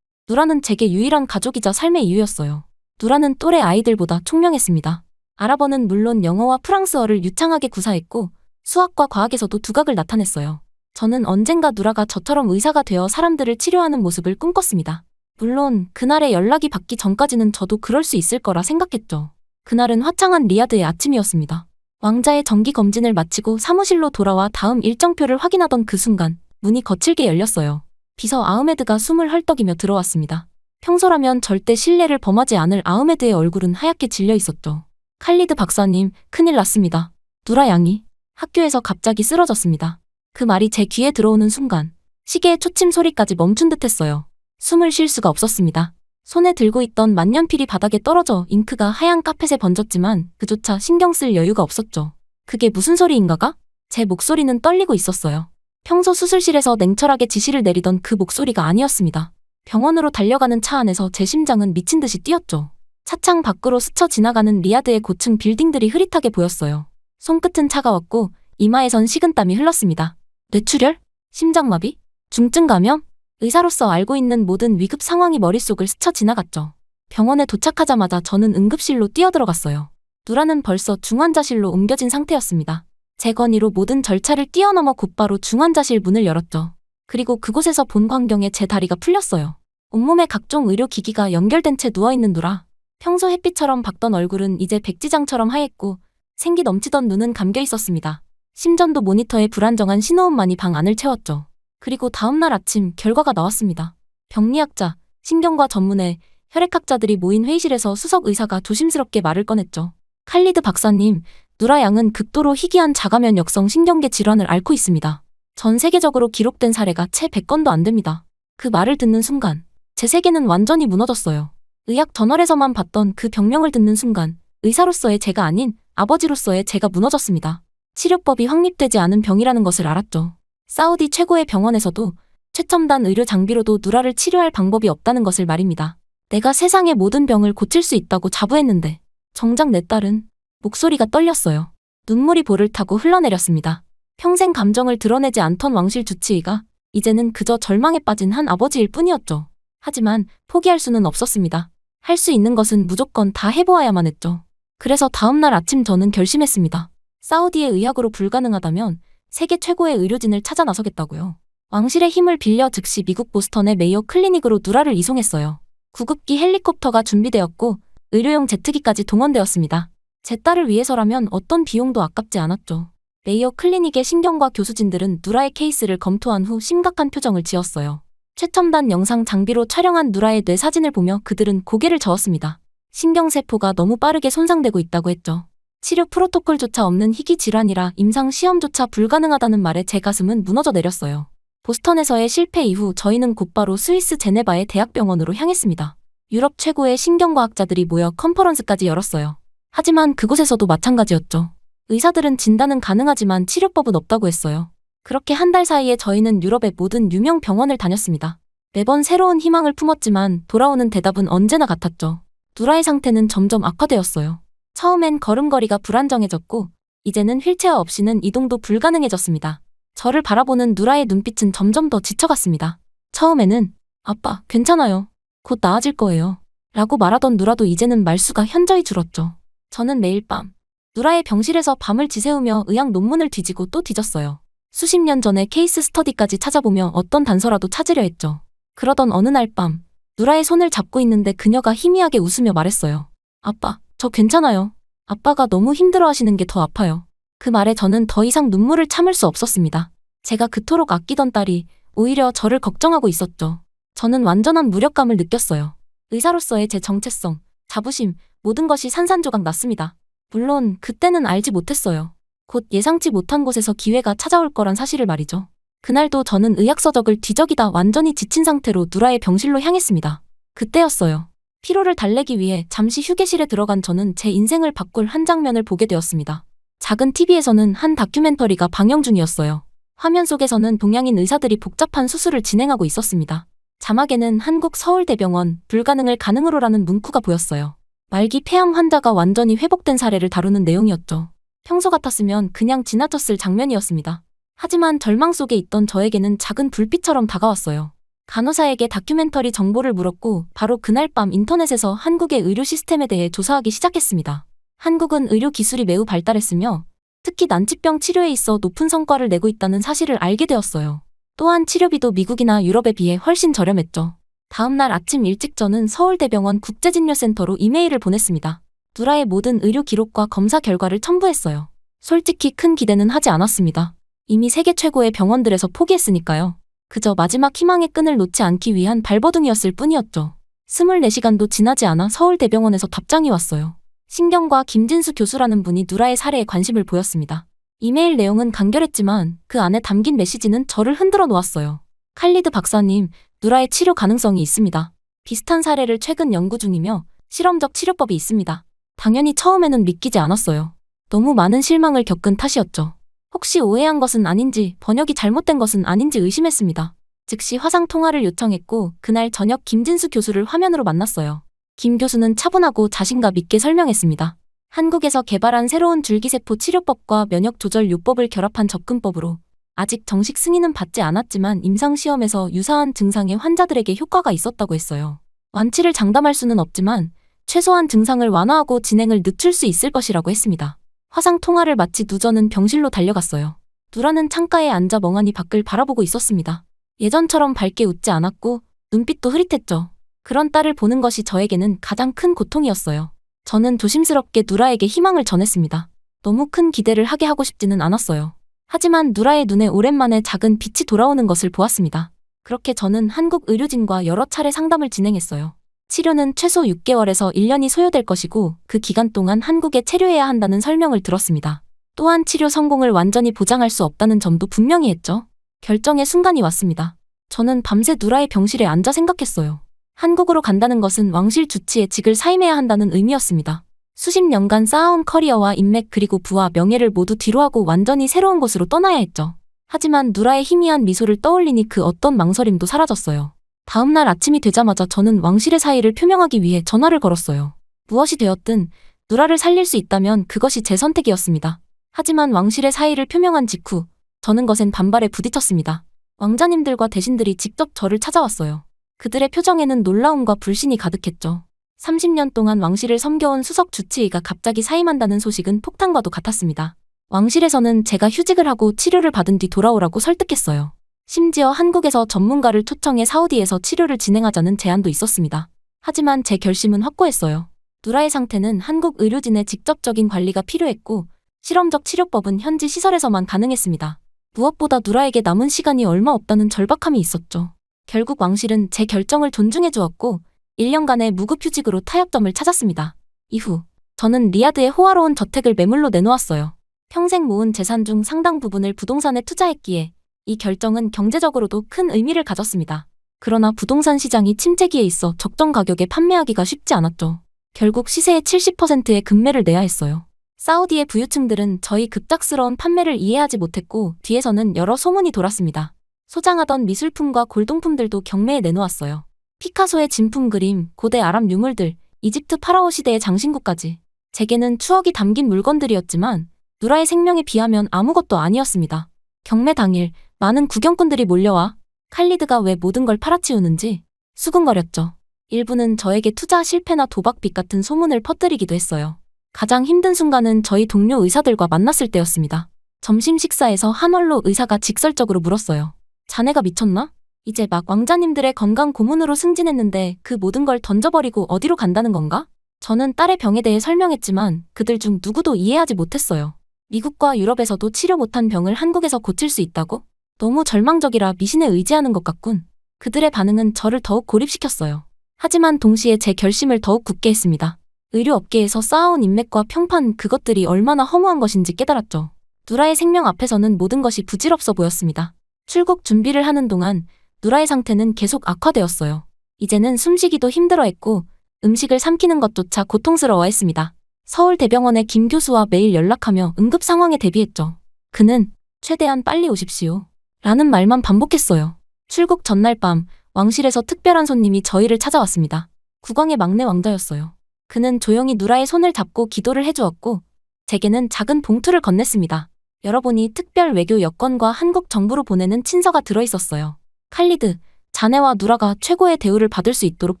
누라는 제게 유일한 가족이자 삶의 이유였어요. 누라는 또래 아이들보다 총명했습니다. 아랍어는 물론 영어와 프랑스어를 유창하게 구사했고 수학과 과학에서도 두각을 나타냈어요. 저는 언젠가 누라가 저처럼 의사가 되어 사람들을 치료하는 모습을 꿈꿨습니다. 물론 그날의 연락이 받기 전까지는 저도 그럴 수 있을 거라 생각했죠. 그날은 화창한 리야드의 아침이었습니다. 왕자의 정기 검진을 마치고 사무실로 돌아와 다음 일정표를 확인하던 그 순간 문이 거칠게 열렸어요. 비서 아흐메드가 숨을 헐떡이며 들어왔습니다. 평소라면 절대 신뢰를 범하지 않을 아흐메드의 얼굴은 하얗게 질려 있었죠. 칼리드 박사님, 큰일 났습니다. 누라 양이 학교에서 갑자기 쓰러졌습니다. 그 말이 제 귀에 들어오는 순간 시계의 초침 소리까지 멈춘 듯했어요. 숨을 쉴 수가 없었습니다. 손에 들고 있던 만년필이 바닥에 떨어져 잉크가 하얀 카펫에 번졌지만 그조차 신경 쓸 여유가 없었죠. 그게 무슨 소리인가가? 제 목소리는 떨리고 있었어요. 평소 수술실에서 냉철하게 지시를 내리던 그 목소리가 아니었습니다. 병원으로 달려가는 차 안에서 제 심장은 미친 듯이 뛰었죠. 차창 밖으로 스쳐 지나가는 리야드의 고층 빌딩들이 흐릿하게 보였어요. 손끝은 차가웠고 이마에선 식은땀이 흘렀습니다. 뇌출혈? 심장마비? 중증 감염? 의사로서 알고 있는 모든 위급 상황이 머릿속을 스쳐 지나갔죠. 병원에 도착하자마자 저는 응급실로 뛰어들어갔어요. 누라는 벌써 중환자실로 옮겨진 상태였습니다. 제 건의로 모든 절차를 뛰어넘어 곧바로 중환자실 문을 열었죠. 그리고 그곳에서 본 광경에 제 다리가 풀렸어요. 온몸에 각종 의료기기가 연결된 채 누워있는 누라. 평소 햇빛처럼 밝던 얼굴은 이제 백지장처럼 하얗고 생기 넘치던 눈은 감겨 있었습니다. 심전도 모니터에 불안정한 신호음만이 방 안을 채웠죠. 그리고 다음날 아침 결과가 나왔습니다. 병리학자, 신경과 전문의, 혈액학자들이 모인 회의실에서 수석 의사가 조심스럽게 말을 꺼냈죠. 칼리드 박사님, 누라 양은 극도로 희귀한 자가면 역성 신경계 질환을 앓고 있습니다. 전 세계적으로 기록된 사례가 채 100건도 안 됩니다. 그 말을 듣는 순간 제 세계는 완전히 무너졌어요. 의학 저널에서만 봤던 그 병명을 듣는 순간 의사로서의 제가 아닌 아버지로서의 제가 무너졌습니다. 치료법이 확립되지 않은 병이라는 것을 알았죠. 사우디 최고의 병원에서도 최첨단 의료 장비로도 누라를 치료할 방법이 없다는 것을 말입니다. 내가 세상의 모든 병을 고칠 수 있다고 자부했는데 정작 내 딸은 목소리가 떨렸어요. 눈물이 볼을 타고 흘러내렸습니다. 평생 감정을 드러내지 않던 왕실 주치의가 이제는 그저 절망에 빠진 한 아버지일 뿐이었죠. 하지만 포기할 수는 없었습니다. 할 수 있는 것은 무조건 다 해보아야만 했죠. 그래서 다음날 아침 저는 결심했습니다. 사우디의 의학으로 불가능하다면 세계 최고의 의료진을 찾아 나서겠다고요. 왕실의 힘을 빌려 즉시 미국 보스턴의 메이오 클리닉으로 누라를 이송했어요. 구급기 헬리콥터가 준비되었고 의료용 제트기까지 동원되었습니다. 제 딸을 위해서라면 어떤 비용도 아깝지 않았죠. 메이오 클리닉의 신경과 교수진들은 누라의 케이스를 검토한 후 심각한 표정을 지었어요. 최첨단 영상 장비로 촬영한 누라의 뇌 사진을 보며 그들은 고개를 저었습니다. 신경세포가 너무 빠르게 손상되고 있다고 했죠. 치료 프로토콜조차 없는 희귀 질환이라 임상 시험조차 불가능하다는 말에 제 가슴은 무너져 내렸어요. 보스턴에서의 실패 이후 저희는 곧바로 스위스 제네바의 대학병원으로 향했습니다. 유럽 최고의 신경과학자들이 모여 컨퍼런스까지 열었어요. 하지만 그곳에서도 마찬가지였죠. 의사들은 진단은 가능하지만 치료법은 없다고 했어요. 그렇게 한 달 사이에 저희는 유럽의 모든 유명 병원을 다녔습니다. 매번 새로운 희망을 품었지만 돌아오는 대답은 언제나 같았죠. 누라의 상태는 점점 악화되었어요. 처음엔 걸음걸이가 불안정해졌고 이제는 휠체어 없이는 이동도 불가능해졌습니다. 저를 바라보는 누라의 눈빛은 점점 더 지쳐갔습니다. 처음에는 아빠, 괜찮아요. 곧 나아질 거예요. 라고 말하던 누라도 이제는 말수가 현저히 줄었죠. 저는 매일 밤 누라의 병실에서 밤을 지새우며 의학 논문을 뒤지고 또 뒤졌어요. 수십 년 전에 케이스 스터디까지 찾아보며 어떤 단서라도 찾으려 했죠. 그러던 어느 날 밤, 누라의 손을 잡고 있는데 그녀가 희미하게 웃으며 말했어요. 아빠, 저 괜찮아요. 아빠가 너무 힘들어하시는 게 더 아파요. 그 말에 저는 더 이상 눈물을 참을 수 없었습니다. 제가 그토록 아끼던 딸이 오히려 저를 걱정하고 있었죠. 저는 완전한 무력감을 느꼈어요. 의사로서의 제 정체성, 자부심, 모든 것이 산산조각 났습니다. 물론 그때는 알지 못했어요. 곧 예상치 못한 곳에서 기회가 찾아올 거란 사실을 말이죠. 그날도 저는 의학서적을 뒤적이다 완전히 지친 상태로 누라의 병실로 향했습니다. 그때였어요. 피로를 달래기 위해 잠시 휴게실에 들어간 저는 제 인생을 바꿀 한 장면을 보게 되었습니다. 작은 TV에서는 한 다큐멘터리가 방영 중이었어요. 화면 속에서는 동양인 의사들이 복잡한 수술을 진행하고 있었습니다. 자막에는 한국 서울대병원 불가능을 가능으로라는 문구가 보였어요. 말기 폐암 환자가 완전히 회복된 사례를 다루는 내용이었죠. 평소 같았으면 그냥 지나쳤을 장면이었습니다. 하지만 절망 속에 있던 저에게는 작은 불빛처럼 다가왔어요. 간호사에게 다큐멘터리 정보를 물었고 바로 그날 밤 인터넷에서 한국의 의료 시스템에 대해 조사하기 시작했습니다. 한국은 의료 기술이 매우 발달했으며 특히 난치병 치료에 있어 높은 성과를 내고 있다는 사실을 알게 되었어요. 또한 치료비도 미국이나 유럽에 비해 훨씬 저렴했죠. 다음 날 아침 일찍 저는 서울대병원 국제진료센터로 이메일을 보냈습니다. 누라의 모든 의료 기록과 검사 결과를 첨부했어요. 솔직히 큰 기대는 하지 않았습니다. 이미 세계 최고의 병원들에서 포기했으니까요. 그저 마지막 희망의 끈을 놓지 않기 위한 발버둥이었을 뿐이었죠. 24시간도 지나지 않아 서울대병원에서 답장이 왔어요. 신경과 김진수 교수라는 분이 누라의 사례에 관심을 보였습니다. 이메일 내용은 간결했지만 그 안에 담긴 메시지는 저를 흔들어 놓았어요. 칼리드 박사님, 누라의 치료 가능성이 있습니다. 비슷한 사례를 최근 연구 중이며 실험적 치료법이 있습니다. 당연히 처음에는 믿기지 않았어요. 너무 많은 실망을 겪은 탓이었죠. 혹시 오해한 것은 아닌지, 번역이 잘못된 것은 아닌지 의심했습니다. 즉시 화상 통화를 요청했고 그날 저녁 김진수 교수를 화면으로 만났어요. 김 교수는 차분하고 자신감 있게 설명했습니다. 한국에서 개발한 새로운 줄기세포 치료법과 면역조절요법을 결합한 접근법으로 아직 정식 승인은 받지 않았지만 임상시험에서 유사한 증상의 환자들에게 효과가 있었다고 했어요. 완치를 장담할 수는 없지만 최소한 증상을 완화하고 진행을 늦출 수 있을 것이라고 했습니다. 화상 통화를 마치 누저는 병실로 달려갔어요. 누라는 창가에 앉아 멍하니 밖을 바라보고 있었습니다. 예전처럼 밝게 웃지 않았고 눈빛도 흐릿했죠. 그런 딸을 보는 것이 저에게는 가장 큰 고통이었어요. 저는 조심스럽게 누라에게 희망을 전했습니다. 너무 큰 기대를 하게 하고 싶지는 않았어요. 하지만 누라의 눈에 오랜만에 작은 빛이 돌아오는 것을 보았습니다. 그렇게 저는 한국 의료진과 여러 차례 상담을 진행했어요. 치료는 최소 6개월에서 1년이 소요될 것이고 그 기간 동안 한국에 체류해야 한다는 설명을 들었습니다. 또한 치료 성공을 완전히 보장할 수 없다는 점도 분명히 했죠. 결정의 순간이 왔습니다. 저는 밤새 누라의 병실에 앉아 생각했어요. 한국으로 간다는 것은 왕실 주치의 직을 사임해야 한다는 의미였습니다. 수십 년간 쌓아온 커리어와 인맥 그리고 부와 명예를 모두 뒤로하고 완전히 새로운 곳으로 떠나야 했죠. 하지만 누라의 희미한 미소를 떠올리니 그 어떤 망설임도 사라졌어요. 다음 날 아침이 되자마자 저는 왕실의 사의를 표명하기 위해 전화를 걸었어요. 무엇이 되었든 누라를 살릴 수 있다면 그것이 제 선택이었습니다. 하지만 왕실의 사의를 표명한 직후 저는 것엔 반발에 부딪혔습니다. 왕자님들과 대신들이 직접 저를 찾아왔어요. 그들의 표정에는 놀라움과 불신이 가득했죠. 30년 동안 왕실을 섬겨온 수석 주치의가 갑자기 사임한다는 소식은 폭탄과도 같았습니다. 왕실에서는 제가 휴직을 하고 치료를 받은 뒤 돌아오라고 설득했어요. 심지어 한국에서 전문가를 초청해 사우디에서 치료를 진행하자는 제안도 있었습니다. 하지만 제 결심은 확고했어요. 누라의 상태는 한국 의료진의 직접적인 관리가 필요했고 실험적 치료법은 현지 시설에서만 가능했습니다. 무엇보다 누라에게 남은 시간이 얼마 없다는 절박함이 있었죠. 결국 왕실은 제 결정을 존중해 주었고 1년간의 무급휴직으로 타협점을 찾았습니다. 이후 저는 리야드의 호화로운 저택을 매물로 내놓았어요. 평생 모은 재산 중 상당 부분을 부동산에 투자했기에 이 결정은 경제적으로도 큰 의미를 가졌습니다. 그러나 부동산 시장이 침체기에 있어 적정 가격에 판매하기가 쉽지 않았죠. 결국 시세의 70%의 급매를 내야 했어요. 사우디의 부유층들은 저희 급작스러운 판매를 이해하지 못했고 뒤에서는 여러 소문이 돌았습니다. 소장하던 미술품과 골동품들도 경매에 내놓았어요. 피카소의 진품 그림, 고대 아랍 유물들, 이집트 파라오 시대의 장신구까지. 제게는 추억이 담긴 물건들이었지만 누라의 생명에 비하면 아무것도 아니었습니다. 경매 당일 많은 구경꾼들이 몰려와 칼리드가 왜 모든 걸 팔아치우는지 수군거렸죠. 일부는 저에게 투자 실패나 도박빚 같은 소문을 퍼뜨리기도 했어요. 가장 힘든 순간은 저희 동료 의사들과 만났을 때였습니다. 점심 식사에서 한월로 의사가 직설적으로 물었어요. 자네가 미쳤나? 이제 막 왕자님들의 건강 고문으로 승진했는데 그 모든 걸 던져버리고 어디로 간다는 건가? 저는 딸의 병에 대해 설명했지만 그들 중 누구도 이해하지 못했어요. 미국과 유럽에서도 치료 못한 병을 한국에서 고칠 수 있다고? 너무 절망적이라 미신에 의지하는 것 같군. 그들의 반응은 저를 더욱 고립시켰어요. 하지만 동시에 제 결심을 더욱 굳게 했습니다. 의료업계에서 쌓아온 인맥과 평판, 그것들이 얼마나 허무한 것인지 깨달았죠. 누라의 생명 앞에서는 모든 것이 부질없어 보였습니다. 출국 준비를 하는 동안 누라의 상태는 계속 악화되었어요. 이제는 숨쉬기도 힘들어했고 음식을 삼키는 것조차 고통스러워했습니다. 서울대병원의 김 교수와 매일 연락하며 응급 상황에 대비했죠. 그는 최대한 빨리 오십시오 라는 말만 반복했어요. 출국 전날 밤 왕실에서 특별한 손님이 저희를 찾아왔습니다. 국왕의 막내 왕자였어요. 그는 조용히 누라의 손을 잡고 기도를 해주었고 제게는 작은 봉투를 건넸습니다. 열어보니 특별 외교 여권과 한국 정부로 보내는 친서가 들어있었어요. 칼리드, 자네와 누라가 최고의 대우를 받을 수 있도록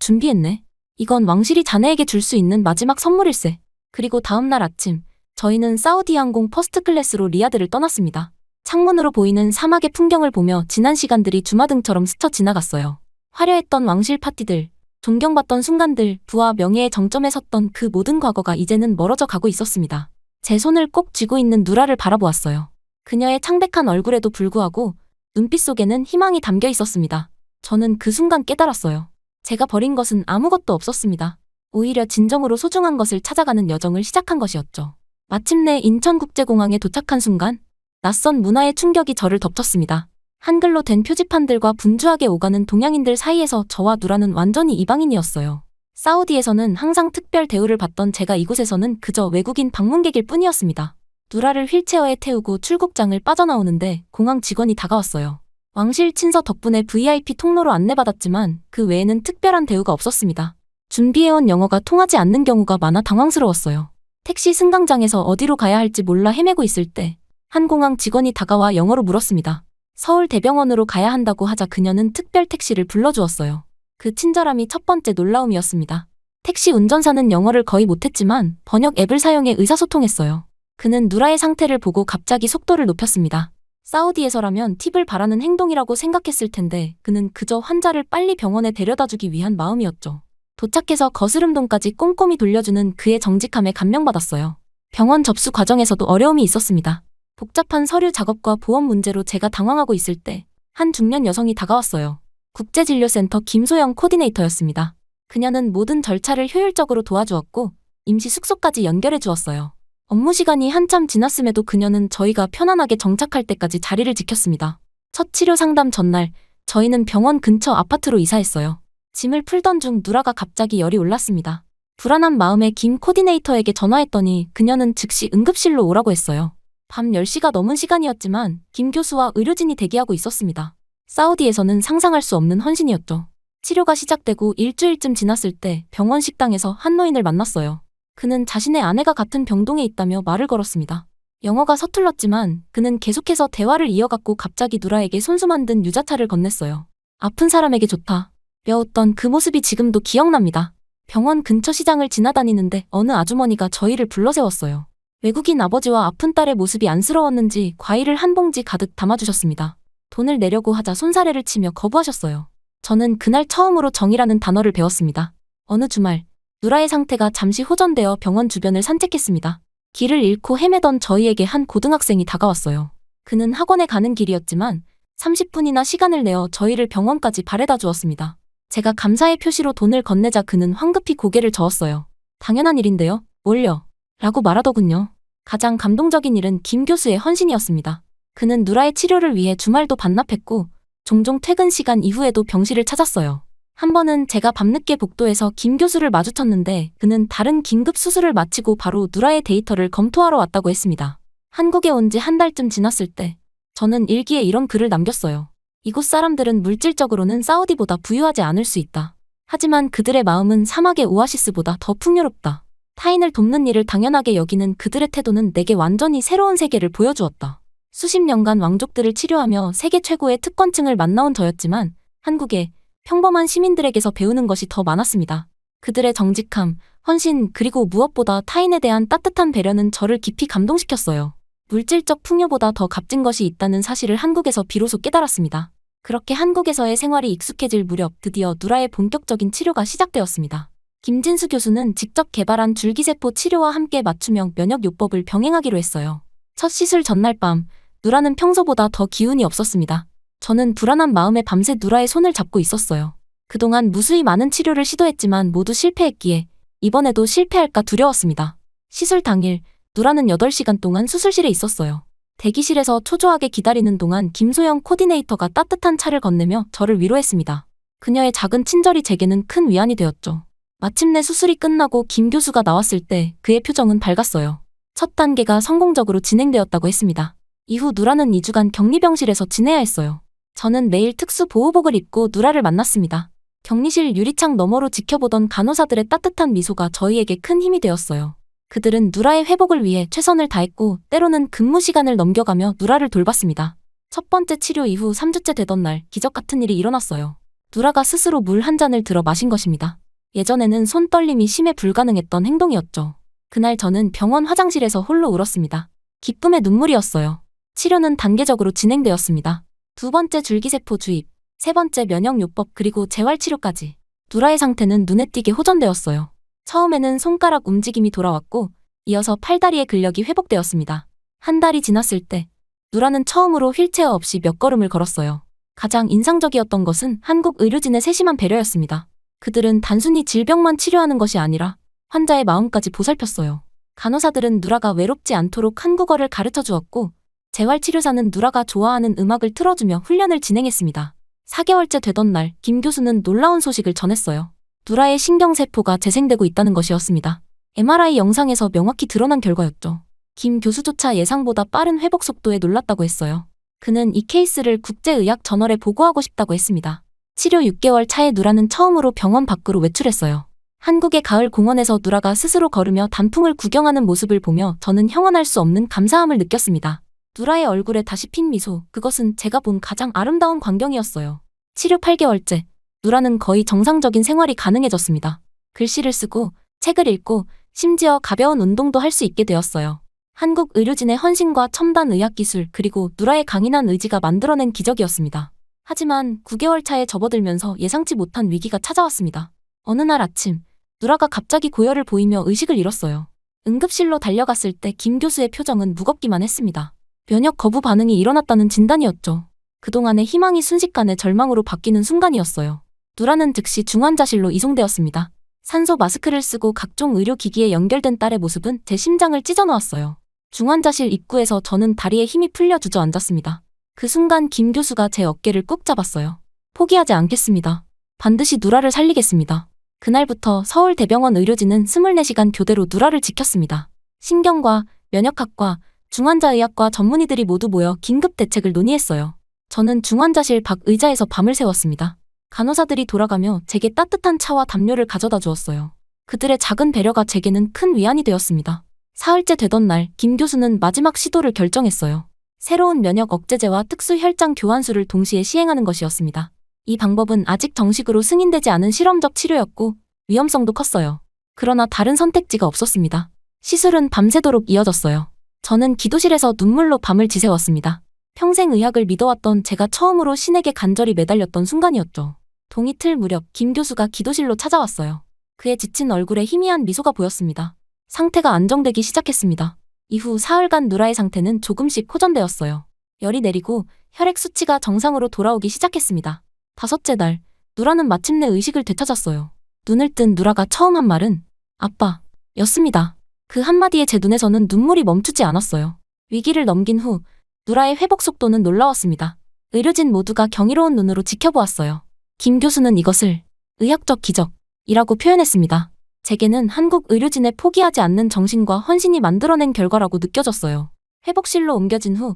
준비했네. 이건 왕실이 자네에게 줄 수 있는 마지막 선물일세. 그리고 다음날 아침, 저희는 사우디 항공 퍼스트 클래스로 리야드를 떠났습니다. 창문으로 보이는 사막의 풍경을 보며 지난 시간들이 주마등처럼 스쳐 지나갔어요. 화려했던 왕실 파티들, 존경받던 순간들, 부와 명예의 정점에 섰던 그 모든 과거가 이제는 멀어져 가고 있었습니다. 제 손을 꼭 쥐고 있는 누라를 바라보았어요. 그녀의 창백한 얼굴에도 불구하고 눈빛 속에는 희망이 담겨 있었습니다. 저는 그 순간 깨달았어요. 제가 버린 것은 아무것도 없었습니다. 오히려 진정으로 소중한 것을 찾아가는 여정을 시작한 것이었죠. 마침내 인천국제공항에 도착한 순간 낯선 문화의 충격이 저를 덮쳤습니다. 한글로 된 표지판들과 분주하게 오가는 동양인들 사이에서 저와 누라는 완전히 이방인이었어요. 사우디에서는 항상 특별 대우를 받던 제가 이곳에서는 그저 외국인 방문객일 뿐이었습니다. 누라를 휠체어에 태우고 출국장을 빠져나오는데 공항 직원이 다가왔어요. 왕실 친서 덕분에 VIP 통로로 안내받았지만 그 외에는 특별한 대우가 없었습니다. 준비해온 영어가 통하지 않는 경우가 많아 당황스러웠어요. 택시 승강장에서 어디로 가야 할지 몰라 헤매고 있을 때 한 공항 직원이 다가와 영어로 물었습니다. 서울대병원으로 가야 한다고 하자 그녀는 특별 택시를 불러주었어요. 그 친절함이 첫 번째 놀라움이었습니다. 택시 운전사는 영어를 거의 못했지만 번역 앱을 사용해 의사소통했어요. 그는 누라의 상태를 보고 갑자기 속도를 높였습니다. 사우디에서라면 팁을 바라는 행동이라고 생각했을 텐데 그는 그저 환자를 빨리 병원에 데려다주기 위한 마음이었죠. 도착해서 거스름돈까지 꼼꼼히 돌려주는 그의 정직함에 감명받았어요. 병원 접수 과정에서도 어려움이 있었습니다. 복잡한 서류 작업과 보험 문제로 제가 당황하고 있을 때 한 중년 여성이 다가왔어요. 국제진료센터 김소영 코디네이터였습니다. 그녀는 모든 절차를 효율적으로 도와주었고 임시 숙소까지 연결해 주었어요. 업무 시간이 한참 지났음에도 그녀는 저희가 편안하게 정착할 때까지 자리를 지켰습니다. 첫 치료 상담 전날 저희는 병원 근처 아파트로 이사했어요. 짐을 풀던 중 누라가 갑자기 열이 올랐습니다. 불안한 마음에 김 코디네이터에게 전화했더니 그녀는 즉시 응급실로 오라고 했어요. 밤 10시가 넘은 시간이었지만 김 교수와 의료진이 대기하고 있었습니다. 사우디에서는 상상할 수 없는 헌신이었죠. 치료가 시작되고 일주일쯤 지났을 때 병원 식당에서 한 노인을 만났어요. 그는 자신의 아내가 같은 병동에 있다며 말을 걸었습니다. 영어가 서툴렀지만 그는 계속해서 대화를 이어갔고 갑자기 누라에게 손수 만든 유자차를 건넸어요. 아픈 사람에게 좋다. 며 웃던 그 모습이 지금도 기억납니다. 병원 근처 시장을 지나다니는데 어느 아주머니가 저희를 불러세웠어요. 외국인 아버지와 아픈 딸의 모습이 안쓰러웠는지 과일을 한 봉지 가득 담아주셨습니다. 돈을 내려고 하자 손사래를 치며 거부하셨어요. 저는 그날 처음으로 정이라는 단어를 배웠습니다. 어느 주말, 누라의 상태가 잠시 호전되어 병원 주변을 산책했습니다. 길을 잃고 헤매던 저희에게 한 고등학생이 다가왔어요. 그는 학원에 가는 길이었지만 30분이나 시간을 내어 저희를 병원까지 바래다 주었습니다. 제가 감사의 표시로 돈을 건네자 그는 황급히 고개를 저었어요. 당연한 일인데요. 뭘요? 라고 말하더군요. 가장 감동적인 일은 김 교수의 헌신이었습니다. 그는 누라의 치료를 위해 주말도 반납했고 종종 퇴근 시간 이후에도 병실을 찾았어요. 한 번은 제가 밤늦게 복도에서 김 교수를 마주쳤는데 그는 다른 긴급 수술을 마치고 바로 누라의 데이터를 검토하러 왔다고 했습니다. 한국에 온 지 한 달쯤 지났을 때 저는 일기에 이런 글을 남겼어요. 이곳 사람들은 물질적으로는 사우디보다 부유하지 않을 수 있다. 하지만 그들의 마음은 사막의 오아시스보다 더 풍요롭다. 타인을 돕는 일을 당연하게 여기는 그들의 태도는 내게 완전히 새로운 세계를 보여주었다. 수십 년간 왕족들을 치료하며 세계 최고의 특권층을 만나온 저였지만 한국의 평범한 시민들에게서 배우는 것이 더 많았습니다. 그들의 정직함, 헌신, 그리고 무엇보다 타인에 대한 따뜻한 배려는 저를 깊이 감동시켰어요. 물질적 풍요보다 더 값진 것이 있다는 사실을 한국에서 비로소 깨달았습니다. 그렇게 한국에서의 생활이 익숙해질 무렵 드디어 누라의 본격적인 치료가 시작되었습니다. 김진수 교수는 직접 개발한 줄기세포 치료와 함께 맞춤형 면역요법을 병행하기로 했어요. 첫 시술 전날 밤, 누라는 평소보다 더 기운이 없었습니다. 저는 불안한 마음에 밤새 누라의 손을 잡고 있었어요. 그동안 무수히 많은 치료를 시도했지만 모두 실패했기에 이번에도 실패할까 두려웠습니다. 시술 당일, 누라는 8시간 동안 수술실에 있었어요. 대기실에서 초조하게 기다리는 동안 김소영 코디네이터가 따뜻한 차를 건네며 저를 위로했습니다. 그녀의 작은 친절이 제게는 큰 위안이 되었죠. 마침내 수술이 끝나고 김 교수가 나왔을 때 그의 표정은 밝았어요. 첫 단계가 성공적으로 진행되었다고 했습니다. 이후 누라는 2주간 격리병실에서 지내야 했어요. 저는 매일 특수 보호복을 입고 누라를 만났습니다. 격리실 유리창 너머로 지켜보던 간호사들의 따뜻한 미소가 저희에게 큰 힘이 되었어요. 그들은 누라의 회복을 위해 최선을 다했고 때로는 근무 시간을 넘겨가며 누라를 돌봤습니다. 첫 번째 치료 이후 3주째 되던 날 기적 같은 일이 일어났어요. 누라가 스스로 물 한 잔을 들어 마신 것입니다. 예전에는 손떨림이 심해 불가능했던 행동이었죠. 그날 저는 병원 화장실에서 홀로 울었습니다. 기쁨의 눈물이었어요. 치료는 단계적으로 진행되었습니다. 두 번째 줄기세포 주입, 세 번째 면역요법 그리고 재활치료까지. 누라의 상태는 눈에 띄게 호전되었어요. 처음에는 손가락 움직임이 돌아왔고 이어서 팔다리의 근력이 회복되었습니다. 한 달이 지났을 때 누라는 처음으로 휠체어 없이 몇 걸음을 걸었어요. 가장 인상적이었던 것은 한국 의료진의 세심한 배려였습니다. 그들은 단순히 질병만 치료하는 것이 아니라 환자의 마음까지 보살폈어요. 간호사들은 누라가 외롭지 않도록 한국어를 가르쳐 주었고 재활치료사는 누라가 좋아하는 음악을 틀어주며 훈련을 진행했습니다. 4개월째 되던 날 김 교수는 놀라운 소식을 전했어요. 누라의 신경세포가 재생되고 있다는 것이었습니다. MRI 영상에서 명확히 드러난 결과였죠. 김 교수조차 예상보다 빠른 회복 속도에 놀랐다고 했어요. 그는 이 케이스를 국제의학 저널에 보고하고 싶다고 했습니다. 치료 6개월 차에 누라는 처음으로 병원 밖으로 외출했어요. 한국의 가을 공원에서 누라가 스스로 걸으며 단풍을 구경하는 모습을 보며 저는 형언할 수 없는 감사함을 느꼈습니다. 누라의 얼굴에 다시 핀 미소, 그것은 제가 본 가장 아름다운 광경이었어요. 치료 8개월째, 누라는 거의 정상적인 생활이 가능해졌습니다. 글씨를 쓰고, 책을 읽고, 심지어 가벼운 운동도 할 수 있게 되었어요. 한국 의료진의 헌신과 첨단 의학기술 그리고 누라의 강인한 의지가 만들어낸 기적이었습니다. 하지만 9개월 차에 접어들면서 예상치 못한 위기가 찾아왔습니다. 어느 날 아침, 누라가 갑자기 고열을 보이며 의식을 잃었어요. 응급실로 달려갔을 때 김 교수의 표정은 무겁기만 했습니다. 면역 거부 반응이 일어났다는 진단이었죠. 그동안의 희망이 순식간에 절망으로 바뀌는 순간이었어요. 누라는 즉시 중환자실로 이송되었습니다. 산소 마스크를 쓰고 각종 의료기기에 연결된 딸의 모습은 제 심장을 찢어놓았어요. 중환자실 입구에서 저는 다리에 힘이 풀려 주저앉았습니다. 그 순간 김 교수가 제 어깨를 꾹 잡았어요. 포기하지 않겠습니다. 반드시 누라를 살리겠습니다. 그날부터 서울대병원 의료진은 24시간 교대로 누라를 지켰습니다. 신경과 면역학과, 중환자의학과 전문의들이 모두 모여 긴급 대책을 논의했어요. 저는 중환자실 밖 의자에서 밤을 새웠습니다. 간호사들이 돌아가며 제게 따뜻한 차와 담요를 가져다 주었어요. 그들의 작은 배려가 제게는 큰 위안이 되었습니다. 사흘째 되던 날, 김 교수는 마지막 시도를 결정했어요. 새로운 면역 억제제와 특수 혈장 교환술을 동시에 시행하는 것이었습니다. 이 방법은 아직 정식으로 승인되지 않은 실험적 치료였고 위험성도 컸어요. 그러나 다른 선택지가 없었습니다. 시술은 밤새도록 이어졌어요. 저는 기도실에서 눈물로 밤을 지새웠습니다. 평생 의학을 믿어왔던 제가 처음으로 신에게 간절히 매달렸던 순간이었죠. 동이틀 무렵 김 교수가 기도실로 찾아왔어요. 그의 지친 얼굴에 희미한 미소가 보였습니다. 상태가 안정되기 시작했습니다. 이후 사흘간 누라의 상태는 조금씩 호전되었어요. 열이 내리고 혈액 수치가 정상으로 돌아오기 시작했습니다. 5째 날, 누라는 마침내 의식을 되찾았어요. 눈을 뜬 누라가 처음 한 말은 아빠 였습니다. 그 한마디에 제 눈에서는 눈물이 멈추지 않았어요. 위기를 넘긴 후 누라의 회복 속도는 놀라웠습니다. 의료진 모두가 경이로운 눈으로 지켜보았어요. 김 교수는 이것을 의학적 기적이라고 표현했습니다. 제게는 한국 의료진의 포기하지 않는 정신과 헌신이 만들어낸 결과라고 느껴졌어요. 회복실로 옮겨진 후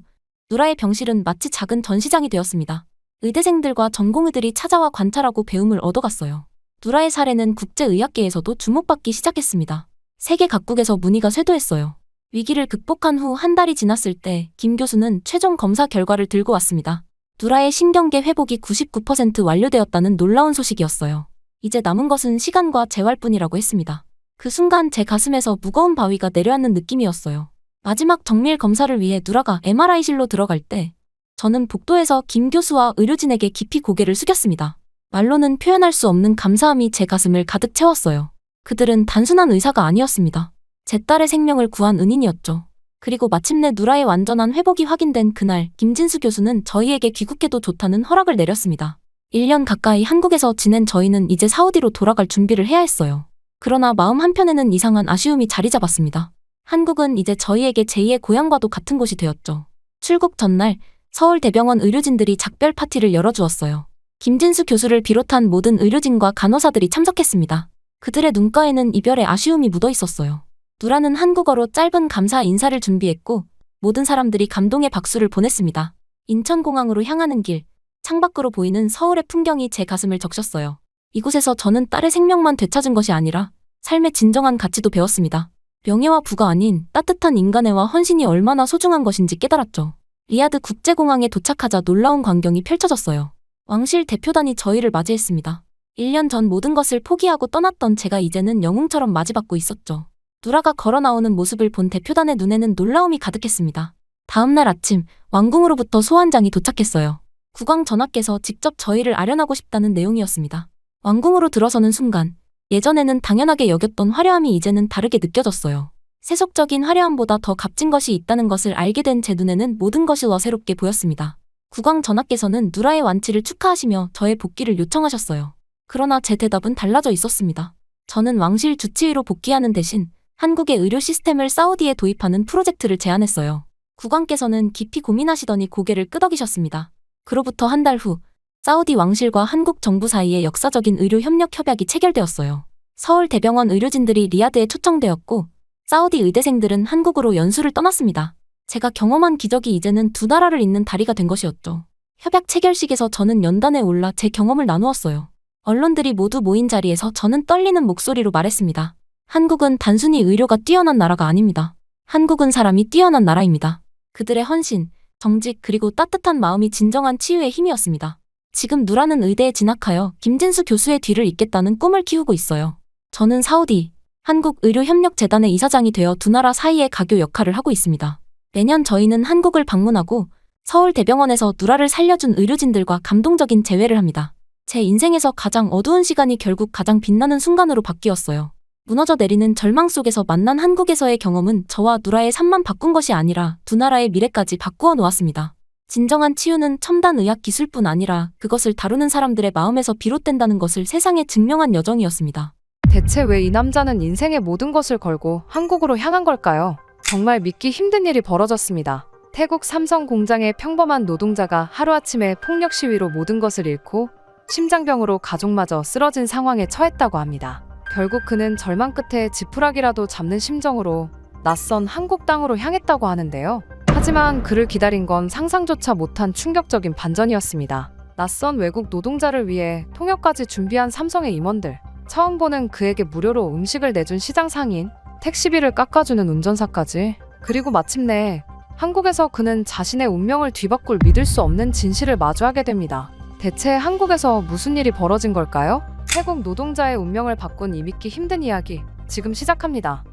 누라의 병실은 마치 작은 전시장이 되었습니다. 의대생들과 전공의들이 찾아와 관찰하고 배움을 얻어갔어요. 누라의 사례는 국제의학계에서도 주목받기 시작했습니다. 세계 각국에서 문의가 쇄도했어요. 위기를 극복한 후 한 달이 지났을 때 김 교수는 최종 검사 결과를 들고 왔습니다. 누라의 신경계 회복이 99% 완료되었다는 놀라운 소식이었어요. 이제 남은 것은 시간과 재활뿐이라고 했습니다. 그 순간 제 가슴에서 무거운 바위가 내려앉는 느낌이었어요. 마지막 정밀 검사를 위해 누라가 MRI실로 들어갈 때 저는 복도에서 김 교수와 의료진에게 깊이 고개를 숙였습니다. 말로는 표현할 수 없는 감사함이 제 가슴을 가득 채웠어요. 그들은 단순한 의사가 아니었습니다. 제 딸의 생명을 구한 은인이었죠. 그리고 마침내 누라의 완전한 회복이 확인된 그날 김진수 교수는 저희에게 귀국해도 좋다는 허락을 내렸습니다. 1년 가까이 한국에서 지낸 저희는 이제 사우디로 돌아갈 준비를 해야 했어요. 그러나 마음 한편에는 이상한 아쉬움이 자리 잡았습니다. 한국은 이제 저희에게 제2의 고향과도 같은 곳이 되었죠. 출국 전날 서울대병원 의료진들이 작별 파티를 열어주었어요. 김진수 교수를 비롯한 모든 의료진과 간호사들이 참석했습니다. 그들의 눈가에는 이별의 아쉬움이 묻어 있었어요. 누라는 한국어로 짧은 감사 인사를 준비했고 모든 사람들이 감동의 박수를 보냈습니다. 인천공항으로 향하는 길, 창밖으로 보이는 서울의 풍경이 제 가슴을 적셨어요. 이곳에서 저는 딸의 생명만 되찾은 것이 아니라 삶의 진정한 가치도 배웠습니다. 명예와 부가 아닌 따뜻한 인간애와 헌신이 얼마나 소중한 것인지 깨달았죠. 리야드 국제공항에 도착하자 놀라운 광경이 펼쳐졌어요. 왕실 대표단이 저희를 맞이했습니다. 1년 전 모든 것을 포기하고 떠났던 제가 이제는 영웅처럼 맞이받고 있었죠. 누라가 걸어 나오는 모습을 본 대표단의 눈에는 놀라움이 가득했습니다. 다음 날 아침 왕궁으로부터 소환장이 도착했어요. 국왕 전하께서 직접 저희를 아련하고 싶다는 내용이었습니다. 왕궁으로 들어서는 순간 예전에는 당연하게 여겼던 화려함이 이제는 다르게 느껴졌어요. 세속적인 화려함보다 더 값진 것이 있다는 것을 알게 된 제 눈에는 모든 것이 어새롭게 보였습니다. 국왕 전하께서는 누라의 완치를 축하하시며 저의 복귀를 요청하셨어요. 그러나 제 대답은 달라져 있었습니다. 저는 왕실 주치의로 복귀하는 대신 한국의 의료 시스템을 사우디에 도입하는 프로젝트를 제안했어요. 국왕께서는 깊이 고민하시더니 고개를 끄덕이셨습니다. 그로부터 한 달 후 사우디 왕실과 한국 정부 사이에 역사적인 의료 협력 협약이 체결되었어요. 서울대병원 의료진들이 리야드에 초청되었고 사우디 의대생들은 한국으로 연수를 떠났습니다. 제가 경험한 기적이 이제는 두 나라를 잇는 다리가 된 것이었죠. 협약 체결식에서 저는 연단에 올라 제 경험을 나누었어요. 언론들이 모두 모인 자리에서 저는 떨리는 목소리로 말했습니다. 한국은 단순히 의료가 뛰어난 나라가 아닙니다. 한국은 사람이 뛰어난 나라입니다. 그들의 헌신, 정직 그리고 따뜻한 마음이 진정한 치유의 힘이었습니다. 지금 누라는 의대에 진학하여 김진수 교수의 뒤를 잇겠다는 꿈을 키우고 있어요. 저는 사우디, 한국의료협력재단의 이사장이 되어 두 나라 사이의 가교 역할을 하고 있습니다. 내년 저희는 한국을 방문하고 서울대병원에서 누라를 살려준 의료진들과 감동적인 재회를 합니다. 제 인생에서 가장 어두운 시간이 결국 가장 빛나는 순간으로 바뀌었어요. 무너져 내리는 절망 속에서 만난 한국에서의 경험은 저와 누라의 삶만 바꾼 것이 아니라 두 나라의 미래까지 바꾸어 놓았습니다. 진정한 치유는 첨단 의학 기술뿐 아니라 그것을 다루는 사람들의 마음에서 비롯된다는 것을 세상에 증명한 여정이었습니다. 대체 왜 이 남자는 인생의 모든 것을 걸고 한국으로 향한 걸까요? 정말 믿기 힘든 일이 벌어졌습니다. 태국 삼성 공장의 평범한 노동자가 하루아침에 폭력 시위로 모든 것을 잃고 심장병으로 가족마저 쓰러진 상황에 처했다고 합니다. 결국 그는 절망 끝에 지푸라기라도 잡는 심정으로 낯선 한국 땅으로 향했다고 하는데요. 하지만 그를 기다린 건 상상조차 못한 충격적인 반전이었습니다. 낯선 외국 노동자를 위해 통역까지 준비한 삼성의 임원들, 처음 보는 그에게 무료로 음식을 내준 시장 상인, 택시비를 깎아주는 운전사까지, 그리고 마침내 한국에서 그는 자신의 운명을 뒤바꿀 믿을 수 없는 진실을 마주하게 됩니다. 대체 한국에서 무슨 일이 벌어진 걸까요? 태국 노동자의 운명을 바꾼 이 믿기 힘든 이야기, 지금 시작합니다.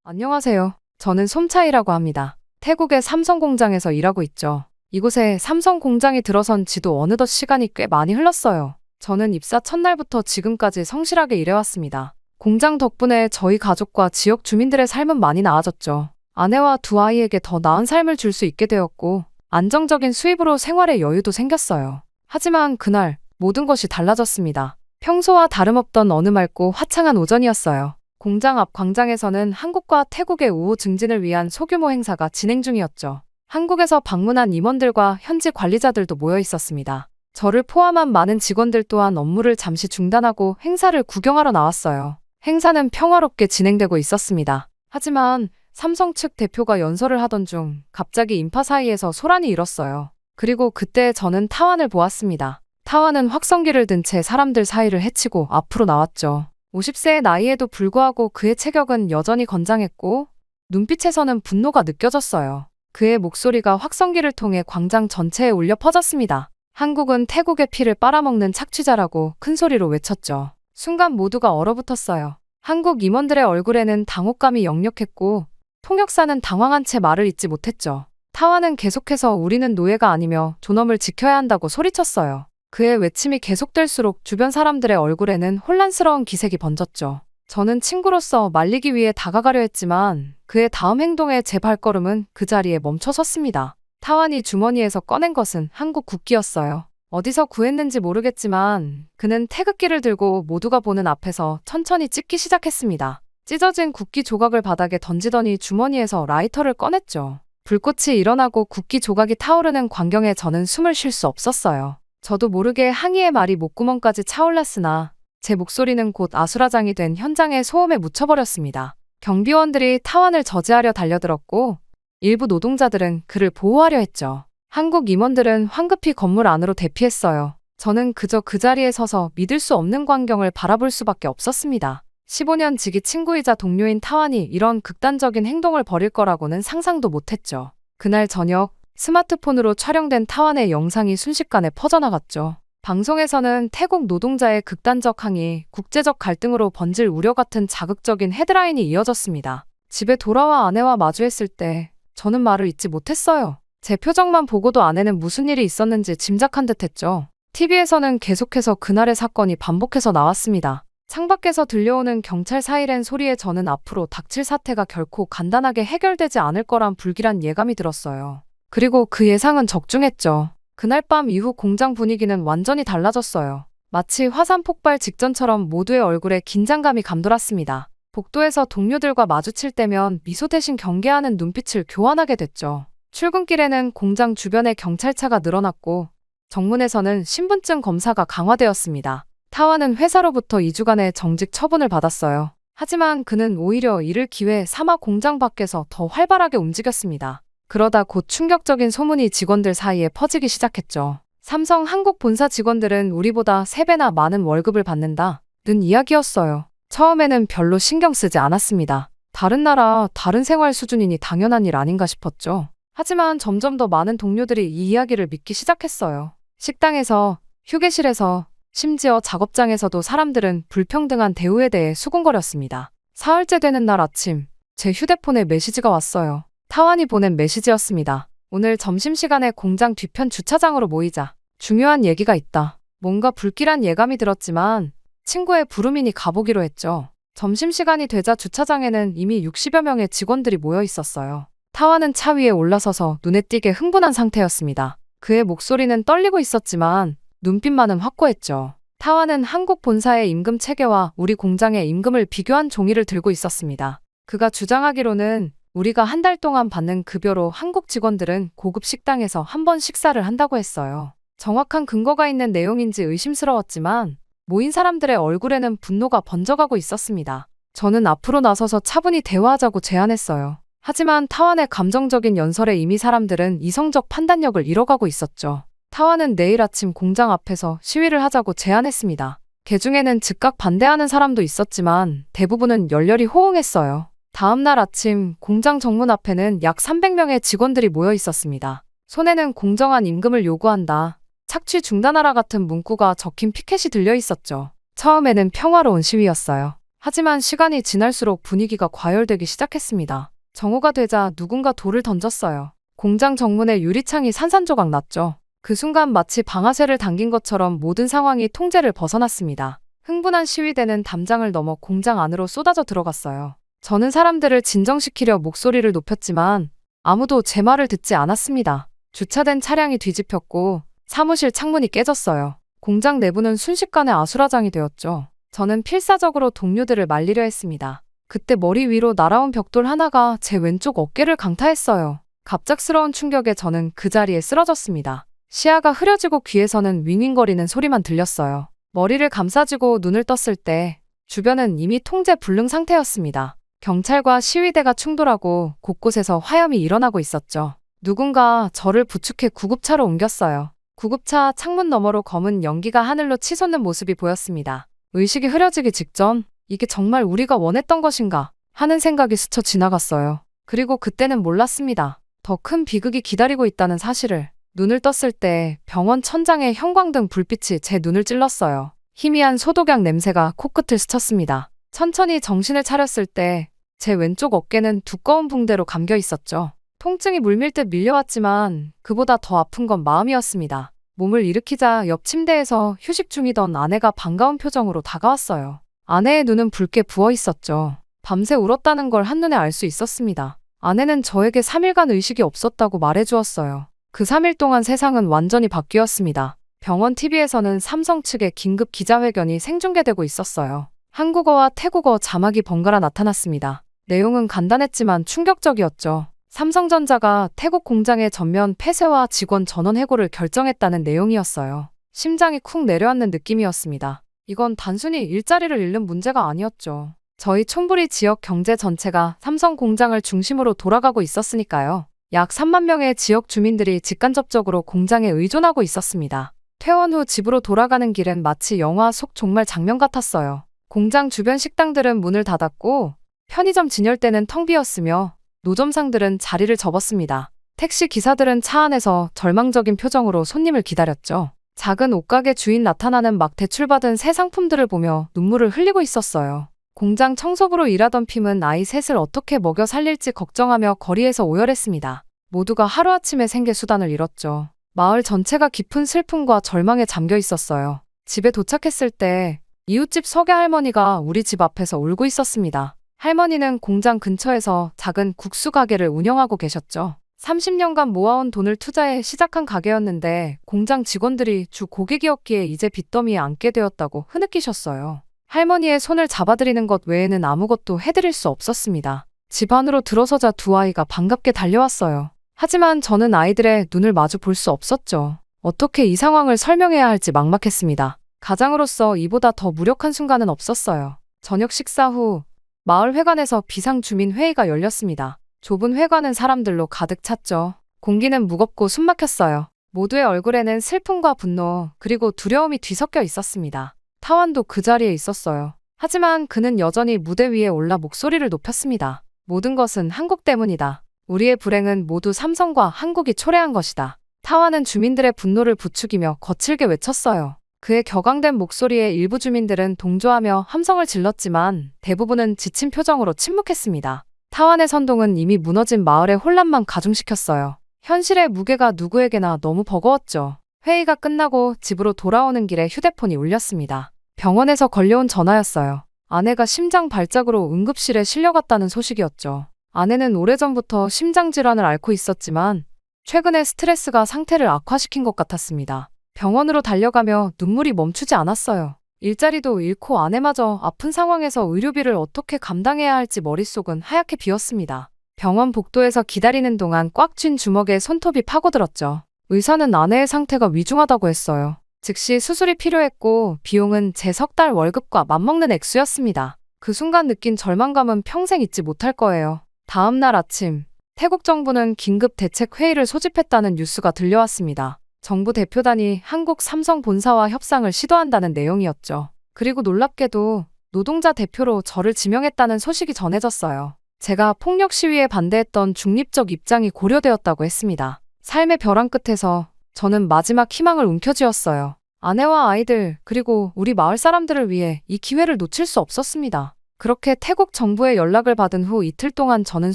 안녕하세요. 저는 솜차이라고 합니다. 태국의 삼성 공장에서 일하고 있죠. 이곳에 삼성 공장이 들어선 지도 어느덧 시간이 꽤 많이 흘렀어요. 저는 입사 첫날부터 지금까지 성실하게 일해왔습니다. 공장 덕분에 저희 가족과 지역 주민들의 삶은 많이 나아졌죠. 아내와 두 아이에게 더 나은 삶을 줄 수 있게 되었고 안정적인 수입으로 생활의 여유도 생겼어요. 하지만 그날 모든 것이 달라졌습니다. 평소와 다름없던 어느 맑고 화창한 오전이었어요. 공장 앞 광장에서는 한국과 태국의 우호 증진을 위한 소규모 행사가 진행 중이었죠. 한국에서 방문한 임원들과 현지 관리자들도 모여 있었습니다. 저를 포함한 많은 직원들 또한 업무를 잠시 중단하고 행사를 구경하러 나왔어요. 행사는 평화롭게 진행되고 있었습니다. 하지만 삼성 측 대표가 연설을 하던 중 갑자기 인파 사이에서 소란이 일었어요. 그리고 그때 저는 타완을 보았습니다. 타완은 확성기를 든 채 사람들 사이를 헤치고 앞으로 나왔죠. 50세의 나이에도 불구하고 그의 체격은 여전히 건장했고 눈빛에서는 분노가 느껴졌어요. 그의 목소리가 확성기를 통해 광장 전체에 울려 퍼졌습니다. 한국은 태국의 피를 빨아먹는 착취자라고 큰 소리로 외쳤죠. 순간 모두가 얼어붙었어요. 한국 임원들의 얼굴에는 당혹감이 역력했고 통역사는 당황한 채 말을 잇지 못했죠. 타완은 계속해서 우리는 노예가 아니며 존엄을 지켜야 한다고 소리쳤어요. 그의 외침이 계속될수록 주변 사람들의 얼굴에는 혼란스러운 기색이 번졌죠. 저는 친구로서 말리기 위해 다가가려 했지만 그의 다음 행동에 제 발걸음은 그 자리에 멈춰 섰습니다. 타완이 주머니에서 꺼낸 것은 한국 국기였어요. 어디서 구했는지 모르겠지만 그는 태극기를 들고 모두가 보는 앞에서 천천히 찍기 시작했습니다. 찢어진 국기 조각을 바닥에 던지더니 주머니에서 라이터를 꺼냈죠. 불꽃이 일어나고 국기 조각이 타오르는 광경에 저는 숨을 쉴 수 없었어요. 저도 모르게 항의의 말이 목구멍까지 차올랐으나 제 목소리는 곧 아수라장이 된 현장의 소음에 묻혀버렸습니다. 경비원들이 타완을 저지하려 달려들었고 일부 노동자들은 그를 보호하려 했죠. 한국 임원들은 황급히 건물 안으로 대피했어요. 저는 그저 그 자리에 서서 믿을 수 없는 광경을 바라볼 수밖에 없었습니다. 15년 지기 친구이자 동료인 타완이 이런 극단적인 행동을 벌일 거라고는 상상도 못했죠. 그날 저녁 스마트폰으로 촬영된 타완의 영상이 순식간에 퍼져나갔죠. 방송에서는 태국 노동자의 극단적 항의, 국제적 갈등으로 번질 우려 같은 자극적인 헤드라인이 이어졌습니다. 집에 돌아와 아내와 마주했을 때 저는 말을 잇지 못했어요. 제 표정만 보고도 아내는 무슨 일이 있었는지 짐작한 듯했죠. TV에서는 계속해서 그날의 사건이 반복해서 나왔습니다. 창밖에서 들려오는 경찰 사이렌 소리에 저는 앞으로 닥칠 사태가 결코 간단하게 해결되지 않을 거란 불길한 예감이 들었어요. 그리고 그 예상은 적중했죠. 그날 밤 이후 공장 분위기는 완전히 달라졌어요. 마치 화산 폭발 직전처럼 모두의 얼굴에 긴장감이 감돌았습니다. 복도에서 동료들과 마주칠 때면 미소 대신 경계하는 눈빛을 교환하게 됐죠. 출근길에는 공장 주변에 경찰차가 늘어났고 정문에서는 신분증 검사가 강화되었습니다. 타완은 회사로부터 2주간의 정직 처분을 받았어요. 하지만 그는 오히려 이를 기회 삼아 공장 밖에서 더 활발하게 움직였습니다. 그러다 곧 충격적인 소문이 직원들 사이에 퍼지기 시작했죠. 삼성 한국 본사 직원들은 우리보다 3배나 많은 월급을 받는다는 이야기였어요. 처음에는 별로 신경 쓰지 않았습니다. 다른 나라, 다른 생활 수준이니 당연한 일 아닌가 싶었죠. 하지만 점점 더 많은 동료들이 이 이야기를 믿기 시작했어요. 식당에서, 휴게실에서, 심지어 작업장에서도 사람들은 불평등한 대우에 대해 수군거렸습니다. 사흘째 되는 날 아침, 제 휴대폰에 메시지가 왔어요. 타완이 보낸 메시지였습니다. 오늘 점심시간에 공장 뒤편 주차장으로 모이자. 중요한 얘기가 있다. 뭔가 불길한 예감이 들었지만 친구의 부름이니 가보기로 했죠. 점심시간이 되자 주차장에는 이미 60여 명의 직원들이 모여 있었어요. 타완은 차 위에 올라서서 눈에 띄게 흥분한 상태였습니다. 그의 목소리는 떨리고 있었지만 눈빛만은 확고했죠. 타완은 한국 본사의 임금 체계와 우리 공장의 임금을 비교한 종이를 들고 있었습니다. 그가 주장하기로는 우리가 한 달 동안 받는 급여로 한국 직원들은 고급 식당에서 한 번 식사를 한다고 했어요. 정확한 근거가 있는 내용인지 의심스러웠지만 모인 사람들의 얼굴에는 분노가 번져가고 있었습니다. 저는 앞으로 나서서 차분히 대화하자고 제안했어요. 하지만 타완의 감정적인 연설에 이미 사람들은 이성적 판단력을 잃어가고 있었죠. 타완은 내일 아침 공장 앞에서 시위를 하자고 제안했습니다. 그 중에는 즉각 반대하는 사람도 있었지만 대부분은 열렬히 호응했어요. 다음 날 아침 공장 정문 앞에는 약 300명의 직원들이 모여 있었습니다. 손에는 공정한 임금을 요구한다, 착취 중단하라 같은 문구가 적힌 피켓이 들려 있었죠. 처음에는 평화로운 시위였어요. 하지만 시간이 지날수록 분위기가 과열되기 시작했습니다. 정오가 되자 누군가 돌을 던졌어요. 공장 정문에 유리창이 산산조각 났죠. 그 순간 마치 방아쇠를 당긴 것처럼 모든 상황이 통제를 벗어났습니다. 흥분한 시위대는 담장을 넘어 공장 안으로 쏟아져 들어갔어요. 저는 사람들을 진정시키려 목소리를 높였지만 아무도 제 말을 듣지 않았습니다. 주차된 차량이 뒤집혔고 사무실 창문이 깨졌어요. 공장 내부는 순식간에 아수라장이 되었죠. 저는 필사적으로 동료들을 말리려 했습니다. 그때 머리 위로 날아온 벽돌 하나가 제 왼쪽 어깨를 강타했어요. 갑작스러운 충격에 저는 그 자리에 쓰러졌습니다. 시야가 흐려지고 귀에서는 윙윙거리는 소리만 들렸어요. 머리를 감싸쥐고 눈을 떴을 때 주변은 이미 통제 불능 상태였습니다. 경찰과 시위대가 충돌하고 곳곳에서 화염이 일어나고 있었죠. 누군가 저를 부축해 구급차로 옮겼어요. 구급차 창문 너머로 검은 연기가 하늘로 치솟는 모습이 보였습니다. 의식이 흐려지기 직전 이게 정말 우리가 원했던 것인가 하는 생각이 스쳐 지나갔어요. 그리고 그때는 몰랐습니다. 더 큰 비극이 기다리고 있다는 사실을. 눈을 떴을 때 병원 천장에 형광등 불빛이 제 눈을 찔렀어요. 희미한 소독약 냄새가 코끝을 스쳤습니다. 천천히 정신을 차렸을 때 제 왼쪽 어깨는 두꺼운 붕대로 감겨 있었죠. 통증이 물밀듯 밀려왔지만 그보다 더 아픈 건 마음이었습니다. 몸을 일으키자 옆 침대에서 휴식 중이던 아내가 반가운 표정으로 다가왔어요. 아내의 눈은 붉게 부어 있었죠. 밤새 울었다는 걸 한눈에 알 수 있었습니다. 아내는 저에게 3일간 의식이 없었다고 말해주었어요. 그 3일 동안 세상은 완전히 바뀌었습니다. 병원 TV에서는 삼성 측의 긴급 기자회견이 생중계되고 있었어요. 한국어와 태국어 자막이 번갈아 나타났습니다. 내용은 간단했지만 충격적이었죠. 삼성전자가 태국 공장의 전면 폐쇄와 직원 전원 해고를 결정했다는 내용이었어요. 심장이 쿵 내려앉는 느낌이었습니다. 이건 단순히 일자리를 잃는 문제가 아니었죠. 저희 촌부리 지역 경제 전체가 삼성 공장을 중심으로 돌아가고 있었으니까요. 약 3만 명의 지역 주민들이 직간접적으로 공장에 의존하고 있었습니다. 퇴원 후 집으로 돌아가는 길은 마치 영화 속 종말 장면 같았어요. 공장 주변 식당들은 문을 닫았고 편의점 진열대는 텅 비었으며 노점상들은 자리를 접었습니다. 택시 기사들은 차 안에서 절망적인 표정으로 손님을 기다렸죠. 작은 옷가게 주인 나타나는 막 대출받은 새 상품들을 보며 눈물을 흘리고 있었어요. 공장 청소부로 일하던 핌은 아이 셋을 어떻게 먹여 살릴지 걱정하며 거리에서 오열했습니다. 모두가 하루아침에 생계 수단을 잃었죠. 마을 전체가 깊은 슬픔과 절망에 잠겨 있었어요. 집에 도착했을 때 이웃집 석애 할머니가 우리 집 앞에서 울고 있었습니다. 할머니는 공장 근처에서 작은 국수 가게를 운영하고 계셨죠. 30년간 모아온 돈을 투자해 시작한 가게였는데 공장 직원들이 주 고객이었기에 이제 빚더미에 앉게 되었다고 흐느끼셨어요. 할머니의 손을 잡아드리는 것 외에는 아무것도 해드릴 수 없었습니다. 집 안으로 들어서자 두 아이가 반갑게 달려왔어요. 하지만 저는 아이들의 눈을 마주 볼 수 없었죠. 어떻게 이 상황을 설명해야 할지 막막했습니다. 가장으로서 이보다 더 무력한 순간은 없었어요. 저녁 식사 후 마을 회관에서 비상주민 회의가 열렸습니다. 좁은 회관은 사람들로 가득 찼죠. 공기는 무겁고 숨막혔어요. 모두의 얼굴에는 슬픔과 분노 그리고 두려움이 뒤섞여 있었습니다. 타완도 그 자리에 있었어요. 하지만 그는 여전히 무대 위에 올라 목소리를 높였습니다. 모든 것은 한국 때문이다. 우리의 불행은 모두 삼성과 한국이 초래한 것이다. 타완은 주민들의 분노를 부추기며 거칠게 외쳤어요. 그의 격앙된 목소리에 일부 주민들은 동조하며 함성을 질렀지만 대부분은 지친 표정으로 침묵했습니다. 타완의 선동은 이미 무너진 마을의 혼란만 가중시켰어요. 현실의 무게가 누구에게나 너무 버거웠죠. 회의가 끝나고 집으로 돌아오는 길에 휴대폰이 울렸습니다. 병원에서 걸려온 전화였어요. 아내가 심장 발작으로 응급실에 실려갔다는 소식이었죠. 아내는 오래전부터 심장질환을 앓고 있었지만 최근에 스트레스가 상태를 악화시킨 것 같았습니다. 병원으로 달려가며 눈물이 멈추지 않았어요. 일자리도 잃고 아내마저 아픈 상황에서 의료비를 어떻게 감당해야 할지 머릿속은 하얗게 비었습니다. 병원 복도에서 기다리는 동안 꽉 쥔 주먹에 손톱이 파고들었죠. 의사는 아내의 상태가 위중하다고 했어요. 즉시 수술이 필요했고 비용은 제 석 달 월급과 맞먹는 액수였습니다. 그 순간 느낀 절망감은 평생 잊지 못할 거예요. 다음 날 아침, 태국 정부는 긴급 대책 회의를 소집했다는 뉴스가 들려왔습니다. 정부 대표단이 한국 삼성 본사와 협상을 시도한다는 내용이었죠. 그리고 놀랍게도 노동자 대표로 저를 지명했다는 소식이 전해졌어요. 제가 폭력 시위에 반대했던 중립적 입장이 고려되었다고 했습니다. 삶의 벼랑 끝에서 저는 마지막 희망을 움켜쥐었어요. 아내와 아이들 그리고 우리 마을 사람들을 위해 이 기회를 놓칠 수 없었습니다. 그렇게 태국 정부의 연락을 받은 후 이틀 동안 저는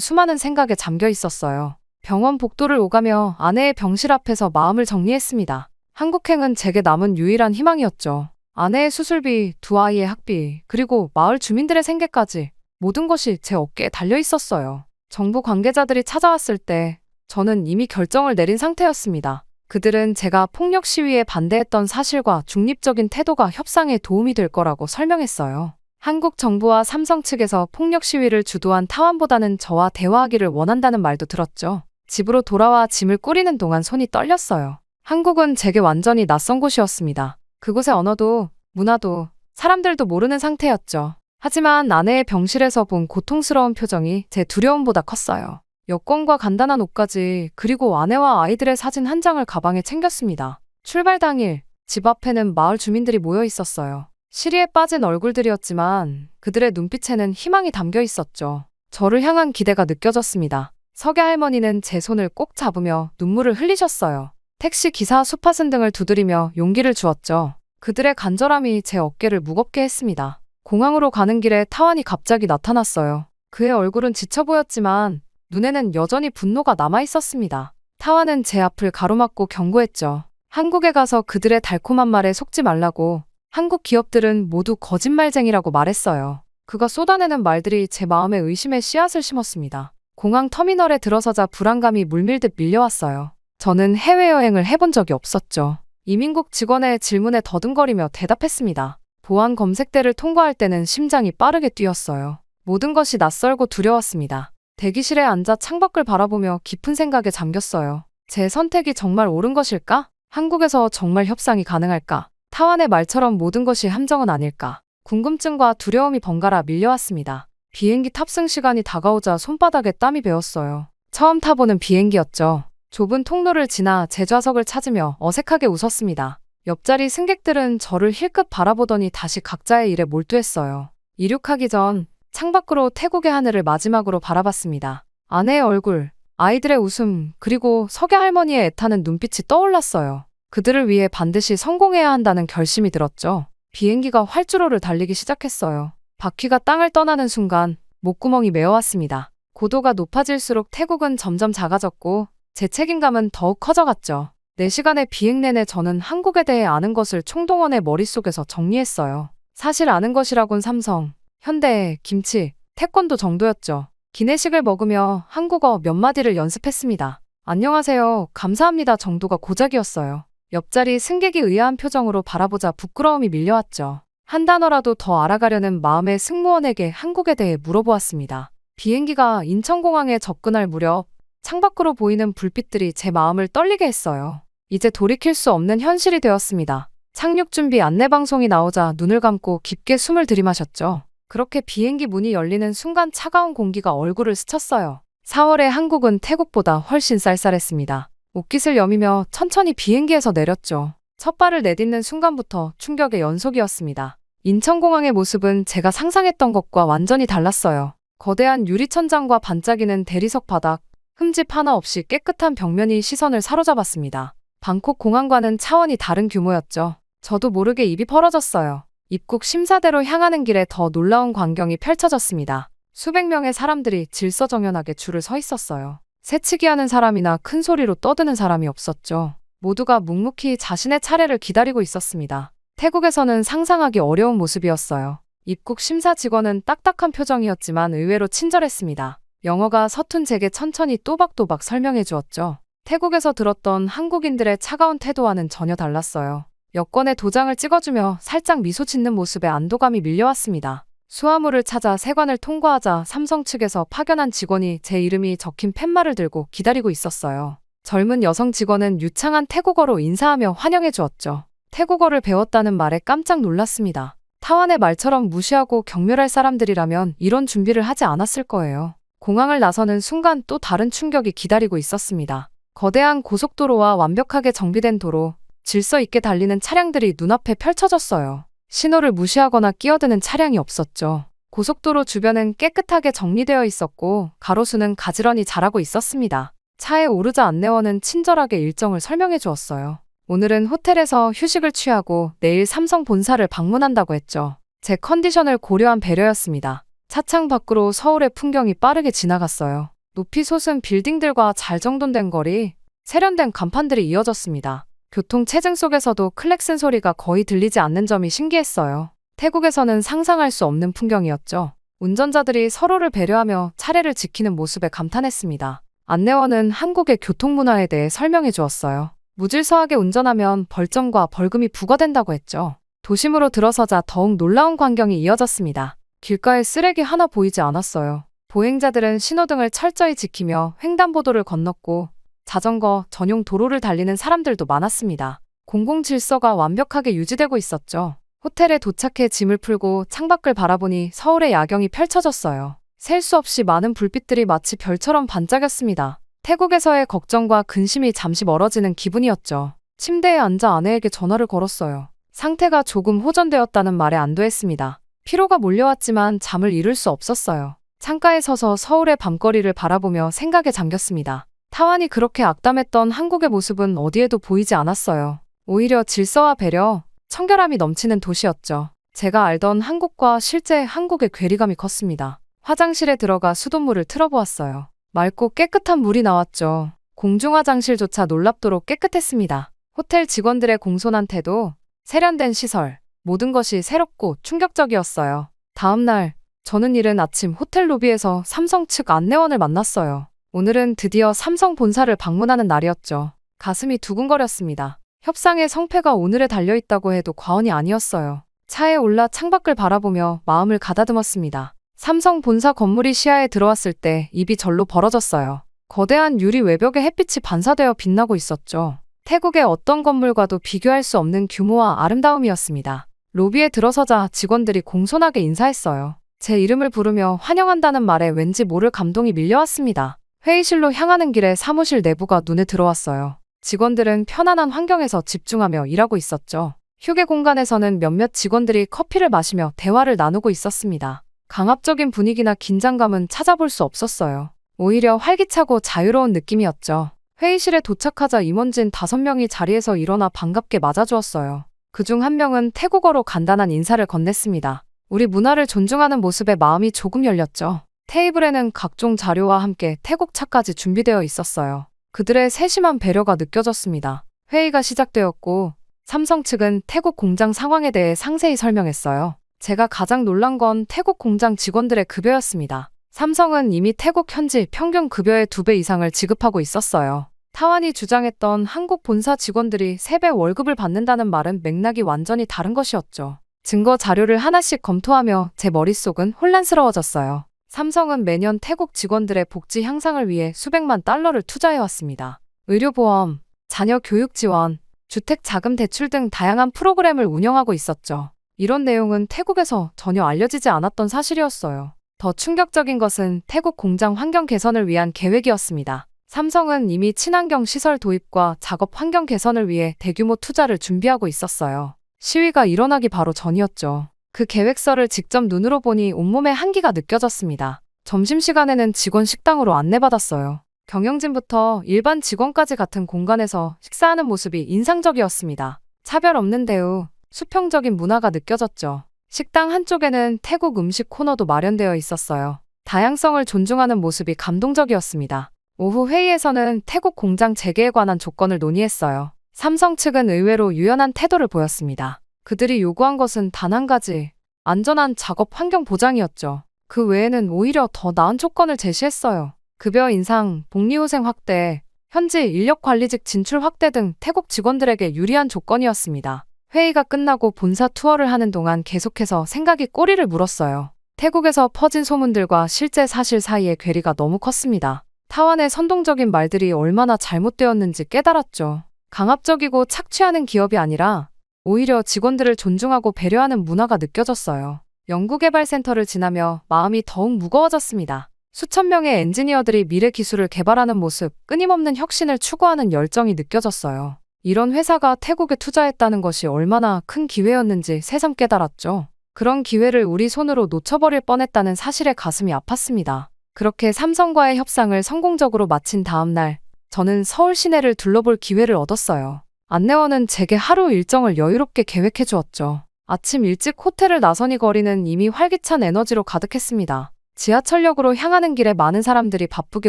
수많은 생각에 잠겨 있었어요. 병원 복도를 오가며 아내의 병실 앞에서 마음을 정리했습니다. 한국행은 제게 남은 유일한 희망이었죠. 아내의 수술비, 두 아이의 학비, 그리고 마을 주민들의 생계까지 모든 것이 제 어깨에 달려 있었어요. 정부 관계자들이 찾아왔을 때 저는 이미 결정을 내린 상태였습니다. 그들은 제가 폭력 시위에 반대했던 사실과 중립적인 태도가 협상에 도움이 될 거라고 설명했어요. 한국 정부와 삼성 측에서 폭력 시위를 주도한 타완보다는 저와 대화하기를 원한다는 말도 들었죠. 집으로 돌아와 짐을 꾸리는 동안 손이 떨렸어요. 한국은 제게 완전히 낯선 곳이었습니다. 그곳의 언어도, 문화도, 사람들도 모르는 상태였죠. 하지만 아내의 병실에서 본 고통스러운 표정이 제 두려움보다 컸어요. 여권과 간단한 옷까지 그리고 아내와 아이들의 사진 한 장을 가방에 챙겼습니다. 출발 당일, 집 앞에는 마을 주민들이 모여 있었어요. 시리에 빠진 얼굴들이었지만 그들의 눈빛에는 희망이 담겨 있었죠. 저를 향한 기대가 느껴졌습니다. 석애 할머니는 제 손을 꼭 잡으며 눈물을 흘리셨어요. 택시 기사 수파슨 등을 두드리며 용기를 주었죠. 그들의 간절함이 제 어깨를 무겁게 했습니다. 공항으로 가는 길에 타완이 갑자기 나타났어요. 그의 얼굴은 지쳐 보였지만 눈에는 여전히 분노가 남아 있었습니다. 타완은 제 앞을 가로막고 경고했죠. 한국에 가서 그들의 달콤한 말에 속지 말라고. 한국 기업들은 모두 거짓말쟁이라고 말했어요. 그가 쏟아내는 말들이 제 마음에 의심의 씨앗을 심었습니다. 공항 터미널에 들어서자 불안감이 물밀듯 밀려왔어요. 저는 해외여행을 해본 적이 없었죠. 이민국 직원의 질문에 더듬거리며 대답했습니다. 보안 검색대를 통과할 때는 심장이 빠르게 뛰었어요. 모든 것이 낯설고 두려웠습니다. 대기실에 앉아 창밖을 바라보며 깊은 생각에 잠겼어요. 제 선택이 정말 옳은 것일까? 한국에서 정말 협상이 가능할까? 타완의 말처럼 모든 것이 함정은 아닐까? 궁금증과 두려움이 번갈아 밀려왔습니다. 비행기 탑승 시간이 다가오자 손바닥에 땀이 배었어요. 처음 타보는 비행기였죠. 좁은 통로를 지나 제 좌석을 찾으며 어색하게 웃었습니다. 옆자리 승객들은 저를 힐끗 바라보더니 다시 각자의 일에 몰두했어요. 이륙하기 전 창밖으로 태국의 하늘을 마지막으로 바라봤습니다. 아내의 얼굴, 아이들의 웃음, 그리고 석야 할머니의 애타는 눈빛이 떠올랐어요. 그들을 위해 반드시 성공해야 한다는 결심이 들었죠. 비행기가 활주로를 달리기 시작했어요. 바퀴가 땅을 떠나는 순간 목구멍이 메어왔습니다. 고도가 높아질수록 태국은 점점 작아졌고 제 책임감은 더욱 커져갔죠. 4시간의 비행 내내 저는 한국에 대해 아는 것을 총동원해 머릿속에서 정리했어요. 사실 아는 것이라곤 삼성, 현대, 김치, 태권도 정도였죠. 기내식을 먹으며 한국어 몇 마디를 연습했습니다. 안녕하세요, 감사합니다 정도가 고작이었어요. 옆자리 승객이 의아한 표정으로 바라보자 부끄러움이 밀려왔죠. 한 단어라도 더 알아가려는 마음에 승무원에게 한국에 대해 물어보았습니다. 비행기가 인천공항에 접근할 무렵 창밖으로 보이는 불빛들이 제 마음을 떨리게 했어요. 이제 돌이킬 수 없는 현실이 되었습니다. 착륙 준비 안내방송이 나오자 눈을 감고 깊게 숨을 들이마셨죠. 그렇게 비행기 문이 열리는 순간 차가운 공기가 얼굴을 스쳤어요. 4월에 한국은 태국보다 훨씬 쌀쌀했습니다. 옷깃을 여미며 천천히 비행기에서 내렸죠. 첫 발을 내딛는 순간부터 충격의 연속이었습니다. 인천공항의 모습은 제가 상상했던 것과 완전히 달랐어요. 거대한 유리천장과 반짝이는 대리석 바닥, 흠집 하나 없이 깨끗한 벽면이 시선을 사로잡았습니다. 방콕 공항과는 차원이 다른 규모였죠. 저도 모르게 입이 벌어졌어요. 입국 심사대로 향하는 길에 더 놀라운 광경이 펼쳐졌습니다. 수백 명의 사람들이 질서정연하게 줄을 서 있었어요. 새치기하는 사람이나 큰 소리로 떠드는 사람이 없었죠. 모두가 묵묵히 자신의 차례를 기다리고 있었습니다. 태국에서는 상상하기 어려운 모습이었어요. 입국 심사 직원은 딱딱한 표정이었지만 의외로 친절했습니다. 영어가 서툰 제게 천천히 또박또박 설명해 주었죠. 태국에서 들었던 한국인들의 차가운 태도와는 전혀 달랐어요. 여권에 도장을 찍어주며 살짝 미소 짓는 모습에 안도감이 밀려왔습니다. 수화물을 찾아 세관을 통과하자 삼성 측에서 파견한 직원이 제 이름이 적힌 팻말을 들고 기다리고 있었어요. 젊은 여성 직원은 유창한 태국어로 인사하며 환영해 주었죠. 태국어를 배웠다는 말에 깜짝 놀랐습니다. 타완의 말처럼 무시하고 경멸할 사람들이라면 이런 준비를 하지 않았을 거예요. 공항을 나서는 순간 또 다른 충격이 기다리고 있었습니다. 거대한 고속도로와 완벽하게 정비된 도로, 질서 있게 달리는 차량들이 눈앞에 펼쳐졌어요. 신호를 무시하거나 끼어드는 차량이 없었죠. 고속도로 주변은 깨끗하게 정리되어 있었고 가로수는 가지런히 자라고 있었습니다. 차에 오르자 안내원은 친절하게 일정을 설명해 주었어요. 오늘은 호텔에서 휴식을 취하고 내일 삼성 본사를 방문한다고 했죠. 제 컨디션을 고려한 배려였습니다. 차창 밖으로 서울의 풍경이 빠르게 지나갔어요. 높이 솟은 빌딩들과 잘 정돈된 거리, 세련된 간판들이 이어졌습니다. 교통 체증 속에서도 클렉슨 소리가 거의 들리지 않는 점이 신기했어요. 태국에서는 상상할 수 없는 풍경이었죠. 운전자들이 서로를 배려하며 차례를 지키는 모습에 감탄했습니다. 안내원은 한국의 교통 문화에 대해 설명해 주었어요. 무질서하게 운전하면 벌점과 벌금이 부과된다고 했죠. 도심으로 들어서자 더욱 놀라운 광경이 이어졌습니다. 길가에 쓰레기 하나 보이지 않았어요. 보행자들은 신호등을 철저히 지키며 횡단보도를 건넜고 자전거 전용 도로를 달리는 사람들도 많았습니다. 공공질서가 완벽하게 유지되고 있었죠. 호텔에 도착해 짐을 풀고 창밖을 바라보니 서울의 야경이 펼쳐졌어요. 셀 수 없이 많은 불빛들이 마치 별처럼 반짝였습니다. 태국에서의 걱정과 근심이 잠시 멀어지는 기분이었죠. 침대에 앉아 아내에게 전화를 걸었어요. 상태가 조금 호전되었다는 말에 안도했습니다. 피로가 몰려왔지만 잠을 이룰 수 없었어요. 창가에 서서 서울의 밤거리를 바라보며 생각에 잠겼습니다. 타완이 그렇게 악담했던 한국의 모습은 어디에도 보이지 않았어요. 오히려 질서와 배려, 청결함이 넘치는 도시였죠. 제가 알던 한국과 실제 한국의 괴리감이 컸습니다. 화장실에 들어가 수돗물을 틀어보았어요. 맑고 깨끗한 물이 나왔죠. 공중화장실조차 놀랍도록 깨끗했습니다. 호텔 직원들의 공손한 태도, 세련된 시설, 모든 것이 새롭고 충격적이었어요. 다음 날, 저는 이른 아침 호텔 로비에서 삼성 측 안내원을 만났어요. 오늘은 드디어 삼성 본사를 방문하는 날이었죠. 가슴이 두근거렸습니다. 협상의 성패가 오늘에 달려있다고 해도 과언이 아니었어요. 차에 올라 창밖을 바라보며 마음을 가다듬었습니다. 삼성 본사 건물이 시야에 들어왔을 때 입이 절로 벌어졌어요. 거대한 유리 외벽에 햇빛이 반사되어 빛나고 있었죠. 태국의 어떤 건물과도 비교할 수 없는 규모와 아름다움이었습니다. 로비에 들어서자 직원들이 공손하게 인사했어요. 제 이름을 부르며 환영한다는 말에 왠지 모를 감동이 밀려왔습니다. 회의실로 향하는 길에 사무실 내부가 눈에 들어왔어요. 직원들은 편안한 환경에서 집중하며 일하고 있었죠. 휴게 공간에서는 몇몇 직원들이 커피를 마시며 대화를 나누고 있었습니다. 강압적인 분위기나 긴장감은 찾아볼 수 없었어요. 오히려 활기차고 자유로운 느낌이었죠. 회의실에 도착하자 임원진 5명이 자리에서 일어나 반갑게 맞아주었어요. 그중 한 명은 태국어로 간단한 인사를 건넸습니다. 우리 문화를 존중하는 모습에 마음이 조금 열렸죠. 테이블에는 각종 자료와 함께 태국차까지 준비되어 있었어요. 그들의 세심한 배려가 느껴졌습니다. 회의가 시작되었고 삼성 측은 태국 공장 상황에 대해 상세히 설명했어요. 제가 가장 놀란 건 태국 공장 직원들의 급여였습니다. 삼성은 이미 태국 현지 평균 급여의 2배 이상을 지급하고 있었어요. 타완이 주장했던 한국 본사 직원들이 3배 월급을 받는다는 말은 맥락이 완전히 다른 것이었죠. 증거 자료를 하나씩 검토하며 제 머릿속은 혼란스러워졌어요. 삼성은 매년 태국 직원들의 복지 향상을 위해 수백만 달러를 투자해왔습니다. 의료보험, 자녀 교육 지원, 주택 자금 대출 등 다양한 프로그램을 운영하고 있었죠. 이런 내용은 태국에서 전혀 알려지지 않았던 사실이었어요. 더 충격적인 것은 태국 공장 환경 개선을 위한 계획이었습니다. 삼성은 이미 친환경 시설 도입과 작업 환경 개선을 위해 대규모 투자를 준비하고 있었어요. 시위가 일어나기 바로 전이었죠. 그 계획서를 직접 눈으로 보니 온몸에 한기가 느껴졌습니다. 점심시간에는 직원 식당으로 안내받았어요. 경영진부터 일반 직원까지 같은 공간에서 식사하는 모습이 인상적이었습니다. 차별 없는 대우, 수평적인 문화가 느껴졌죠. 식당 한쪽에는 태국 음식 코너도 마련되어 있었어요. 다양성을 존중하는 모습이 감동적이었습니다. 오후 회의에서는 태국 공장 재개에 관한 조건을 논의했어요. 삼성 측은 의외로 유연한 태도를 보였습니다. 그들이 요구한 것은 단 한 가지, 안전한 작업 환경 보장이었죠. 그 외에는 오히려 더 나은 조건을 제시했어요. 급여 인상, 복리후생 확대, 현지 인력관리직 진출 확대 등 태국 직원들에게 유리한 조건이었습니다. 회의가 끝나고 본사 투어를 하는 동안 계속해서 생각이 꼬리를 물었어요. 태국에서 퍼진 소문들과 실제 사실 사이의 괴리가 너무 컸습니다. 타완의 선동적인 말들이 얼마나 잘못되었는지 깨달았죠. 강압적이고 착취하는 기업이 아니라 오히려 직원들을 존중하고 배려하는 문화가 느껴졌어요. 연구개발센터를 지나며 마음이 더욱 무거워졌습니다. 수천 명의 엔지니어들이 미래 기술을 개발하는 모습, 끊임없는 혁신을 추구하는 열정이 느껴졌어요. 이런 회사가 태국에 투자했다는 것이 얼마나 큰 기회였는지 새삼 깨달았죠. 그런 기회를 우리 손으로 놓쳐버릴 뻔했다는 사실에 가슴이 아팠습니다. 그렇게 삼성과의 협상을 성공적으로 마친 다음 날, 저는 서울 시내를 둘러볼 기회를 얻었어요. 안내원은 제게 하루 일정을 여유롭게 계획해 주었죠. 아침 일찍 호텔을 나서니 거리는 이미 활기찬 에너지로 가득했습니다. 지하철역으로 향하는 길에 많은 사람들이 바쁘게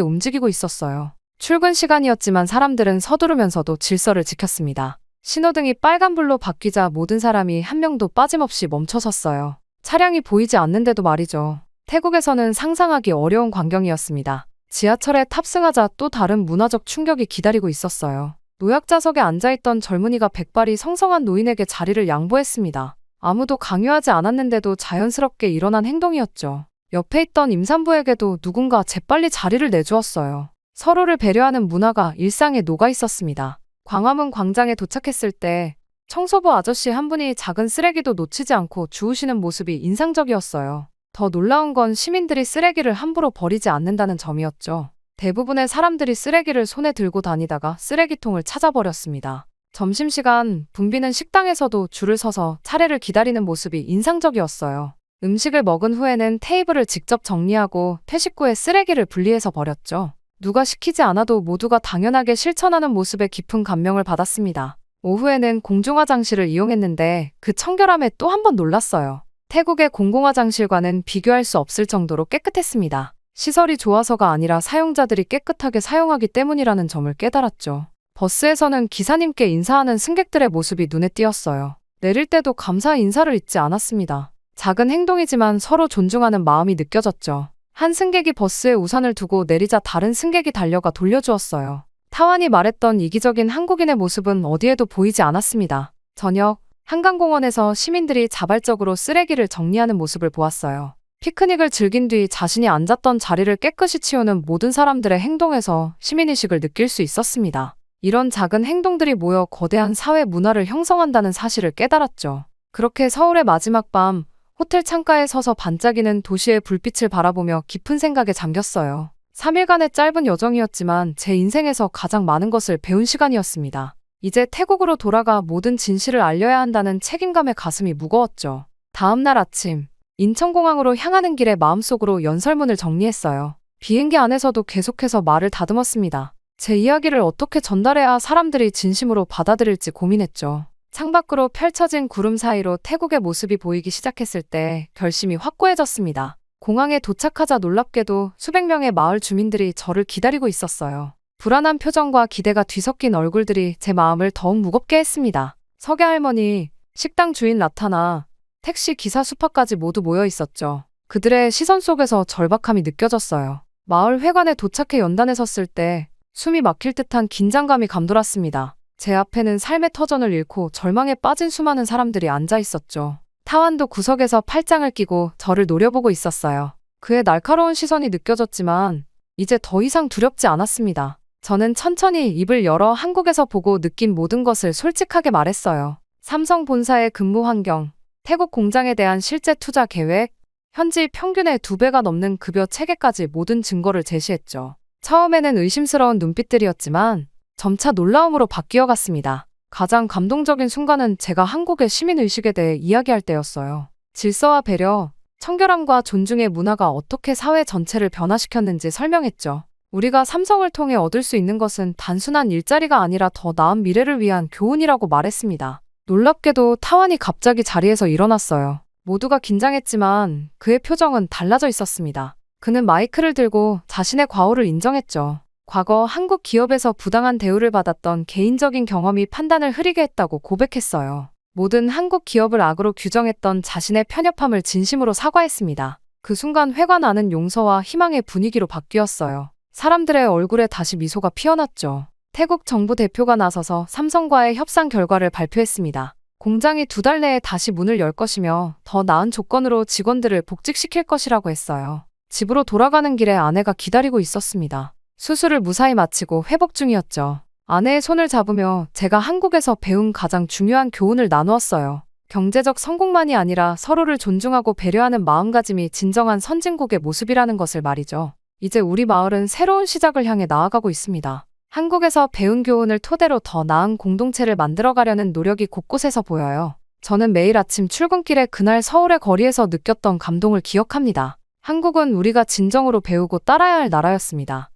움직이고 있었어요. 출근 시간이었지만 사람들은 서두르면서도 질서를 지켰습니다. 신호등이 빨간불로 바뀌자 모든 사람이 한 명도 빠짐없이 멈춰섰어요. 차량이 보이지 않는데도 말이죠. 태국에서는 상상하기 어려운 광경이었습니다. 지하철에 탑승하자 또 다른 문화적 충격이 기다리고 있었어요. 노약자석에 앉아있던 젊은이가 백발이 성성한 노인에게 자리를 양보했습니다. 아무도 강요하지 않았는데도 자연스럽게 일어난 행동이었죠. 옆에 있던 임산부에게도 누군가 재빨리 자리를 내주었어요. 서로를 배려하는 문화가 일상에 녹아 있었습니다. 광화문 광장에 도착했을 때 청소부 아저씨 한 분이 작은 쓰레기도 놓치지 않고 주우시는 모습이 인상적이었어요. 더 놀라운 건 시민들이 쓰레기를 함부로 버리지 않는다는 점이었죠. 대부분의 사람들이 쓰레기를 손에 들고 다니다가 쓰레기통을 찾아버렸습니다. 점심시간 붐비는 식당에서도 줄을 서서 차례를 기다리는 모습이 인상적이었어요. 음식을 먹은 후에는 테이블을 직접 정리하고 퇴식 후에 쓰레기를 분리해서 버렸죠. 누가 시키지 않아도 모두가 당연하게 실천하는 모습에 깊은 감명을 받았습니다. 오후에는 공중화장실을 이용했는데 그 청결함에 또 한 번 놀랐어요. 태국의 공공화장실과는 비교할 수 없을 정도로 깨끗했습니다. 시설이 좋아서가 아니라 사용자들이 깨끗하게 사용하기 때문이라는 점을 깨달았죠. 버스에서는 기사님께 인사하는 승객들의 모습이 눈에 띄었어요. 내릴 때도 감사 인사를 잊지 않았습니다. 작은 행동이지만 서로 존중하는 마음이 느껴졌죠. 한 승객이 버스에 우산을 두고 내리자 다른 승객이 달려가 돌려주었어요. 타완이 말했던 이기적인 한국인의 모습은 어디에도 보이지 않았습니다. 저녁, 한강공원에서 시민들이 자발적으로 쓰레기를 정리하는 모습을 보았어요. 피크닉을 즐긴 뒤 자신이 앉았던 자리를 깨끗이 치우는 모든 사람들의 행동에서 시민의식을 느낄 수 있었습니다. 이런 작은 행동들이 모여 거대한 사회 문화를 형성한다는 사실을 깨달았죠. 그렇게 서울의 마지막 밤, 호텔 창가에 서서 반짝이는 도시의 불빛을 바라보며 깊은 생각에 잠겼어요. 3일간의 짧은 여정이었지만 제 인생에서 가장 많은 것을 배운 시간이었습니다. 이제 태국으로 돌아가 모든 진실을 알려야 한다는 책임감에 가슴이 무거웠죠. 다음 날 아침, 인천공항으로 향하는 길에 마음속으로 연설문을 정리했어요. 비행기 안에서도 계속해서 말을 다듬었습니다. 제 이야기를 어떻게 전달해야 사람들이 진심으로 받아들일지 고민했죠. 창밖으로 펼쳐진 구름 사이로 태국의 모습이 보이기 시작했을 때 결심이 확고해졌습니다. 공항에 도착하자 놀랍게도 수백 명의 마을 주민들이 저를 기다리고 있었어요. 불안한 표정과 기대가 뒤섞인 얼굴들이 제 마음을 더욱 무겁게 했습니다. 석야 할머니, 식당 주인 나타나, 택시 기사 수파까지 모두 모여 있었죠. 그들의 시선 속에서 절박함이 느껴졌어요. 마을 회관에 도착해 연단에 섰을 때 숨이 막힐 듯한 긴장감이 감돌았습니다. 제 앞에는 삶의 터전을 잃고 절망에 빠진 수많은 사람들이 앉아 있었죠. 타완도 구석에서 팔짱을 끼고 저를 노려보고 있었어요. 그의 날카로운 시선이 느껴졌지만 이제 더 이상 두렵지 않았습니다. 저는 천천히 입을 열어 한국에서 보고 느낀 모든 것을 솔직하게 말했어요. 삼성 본사의 근무 환경, 태국 공장에 대한 실제 투자 계획, 현지 평균의 2배가 넘는 급여 체계까지 모든 증거를 제시했죠. 처음에는 의심스러운 눈빛들이었지만 점차 놀라움으로 바뀌어갔습니다. 가장 감동적인 순간은 제가 한국의 시민의식에 대해 이야기할 때였어요. 질서와 배려, 청결함과 존중의 문화가 어떻게 사회 전체를 변화시켰는지 설명했죠. 우리가 삼성을 통해 얻을 수 있는 것은 단순한 일자리가 아니라 더 나은 미래를 위한 교훈이라고 말했습니다. 놀랍게도 타완이 갑자기 자리에서 일어났어요. 모두가 긴장했지만 그의 표정은 달라져 있었습니다. 그는 마이크를 들고 자신의 과오를 인정했죠. 과거 한국 기업에서 부당한 대우를 받았던 개인적인 경험이 판단을 흐리게 했다고 고백했어요. 모든 한국 기업을 악으로 규정했던 자신의 편협함을 진심으로 사과했습니다. 그 순간 회관 안은 용서와 희망의 분위기로 바뀌었어요. 사람들의 얼굴에 다시 미소가 피어났죠. 태국 정부 대표가 나서서 삼성과의 협상 결과를 발표했습니다. 공장이 2달 내에 다시 문을 열 것이며 더 나은 조건으로 직원들을 복직시킬 것이라고 했어요. 집으로 돌아가는 길에 아내가 기다리고 있었습니다. 수술을 무사히 마치고 회복 중이었죠. 아내의 손을 잡으며 제가 한국에서 배운 가장 중요한 교훈을 나누었어요. 경제적 성공만이 아니라 서로를 존중하고 배려하는 마음가짐이 진정한 선진국의 모습이라는 것을 말이죠. 이제 우리 마을은 새로운 시작을 향해 나아가고 있습니다. 한국에서 배운 교훈을 토대로 더 나은 공동체를 만들어가려는 노력이 곳곳에서 보여요. 저는 매일 아침 출근길에 그날 서울의 거리에서 느꼈던 감동을 기억합니다. 한국은 우리가 진정으로 배우고 따라야 할 나라였습니다.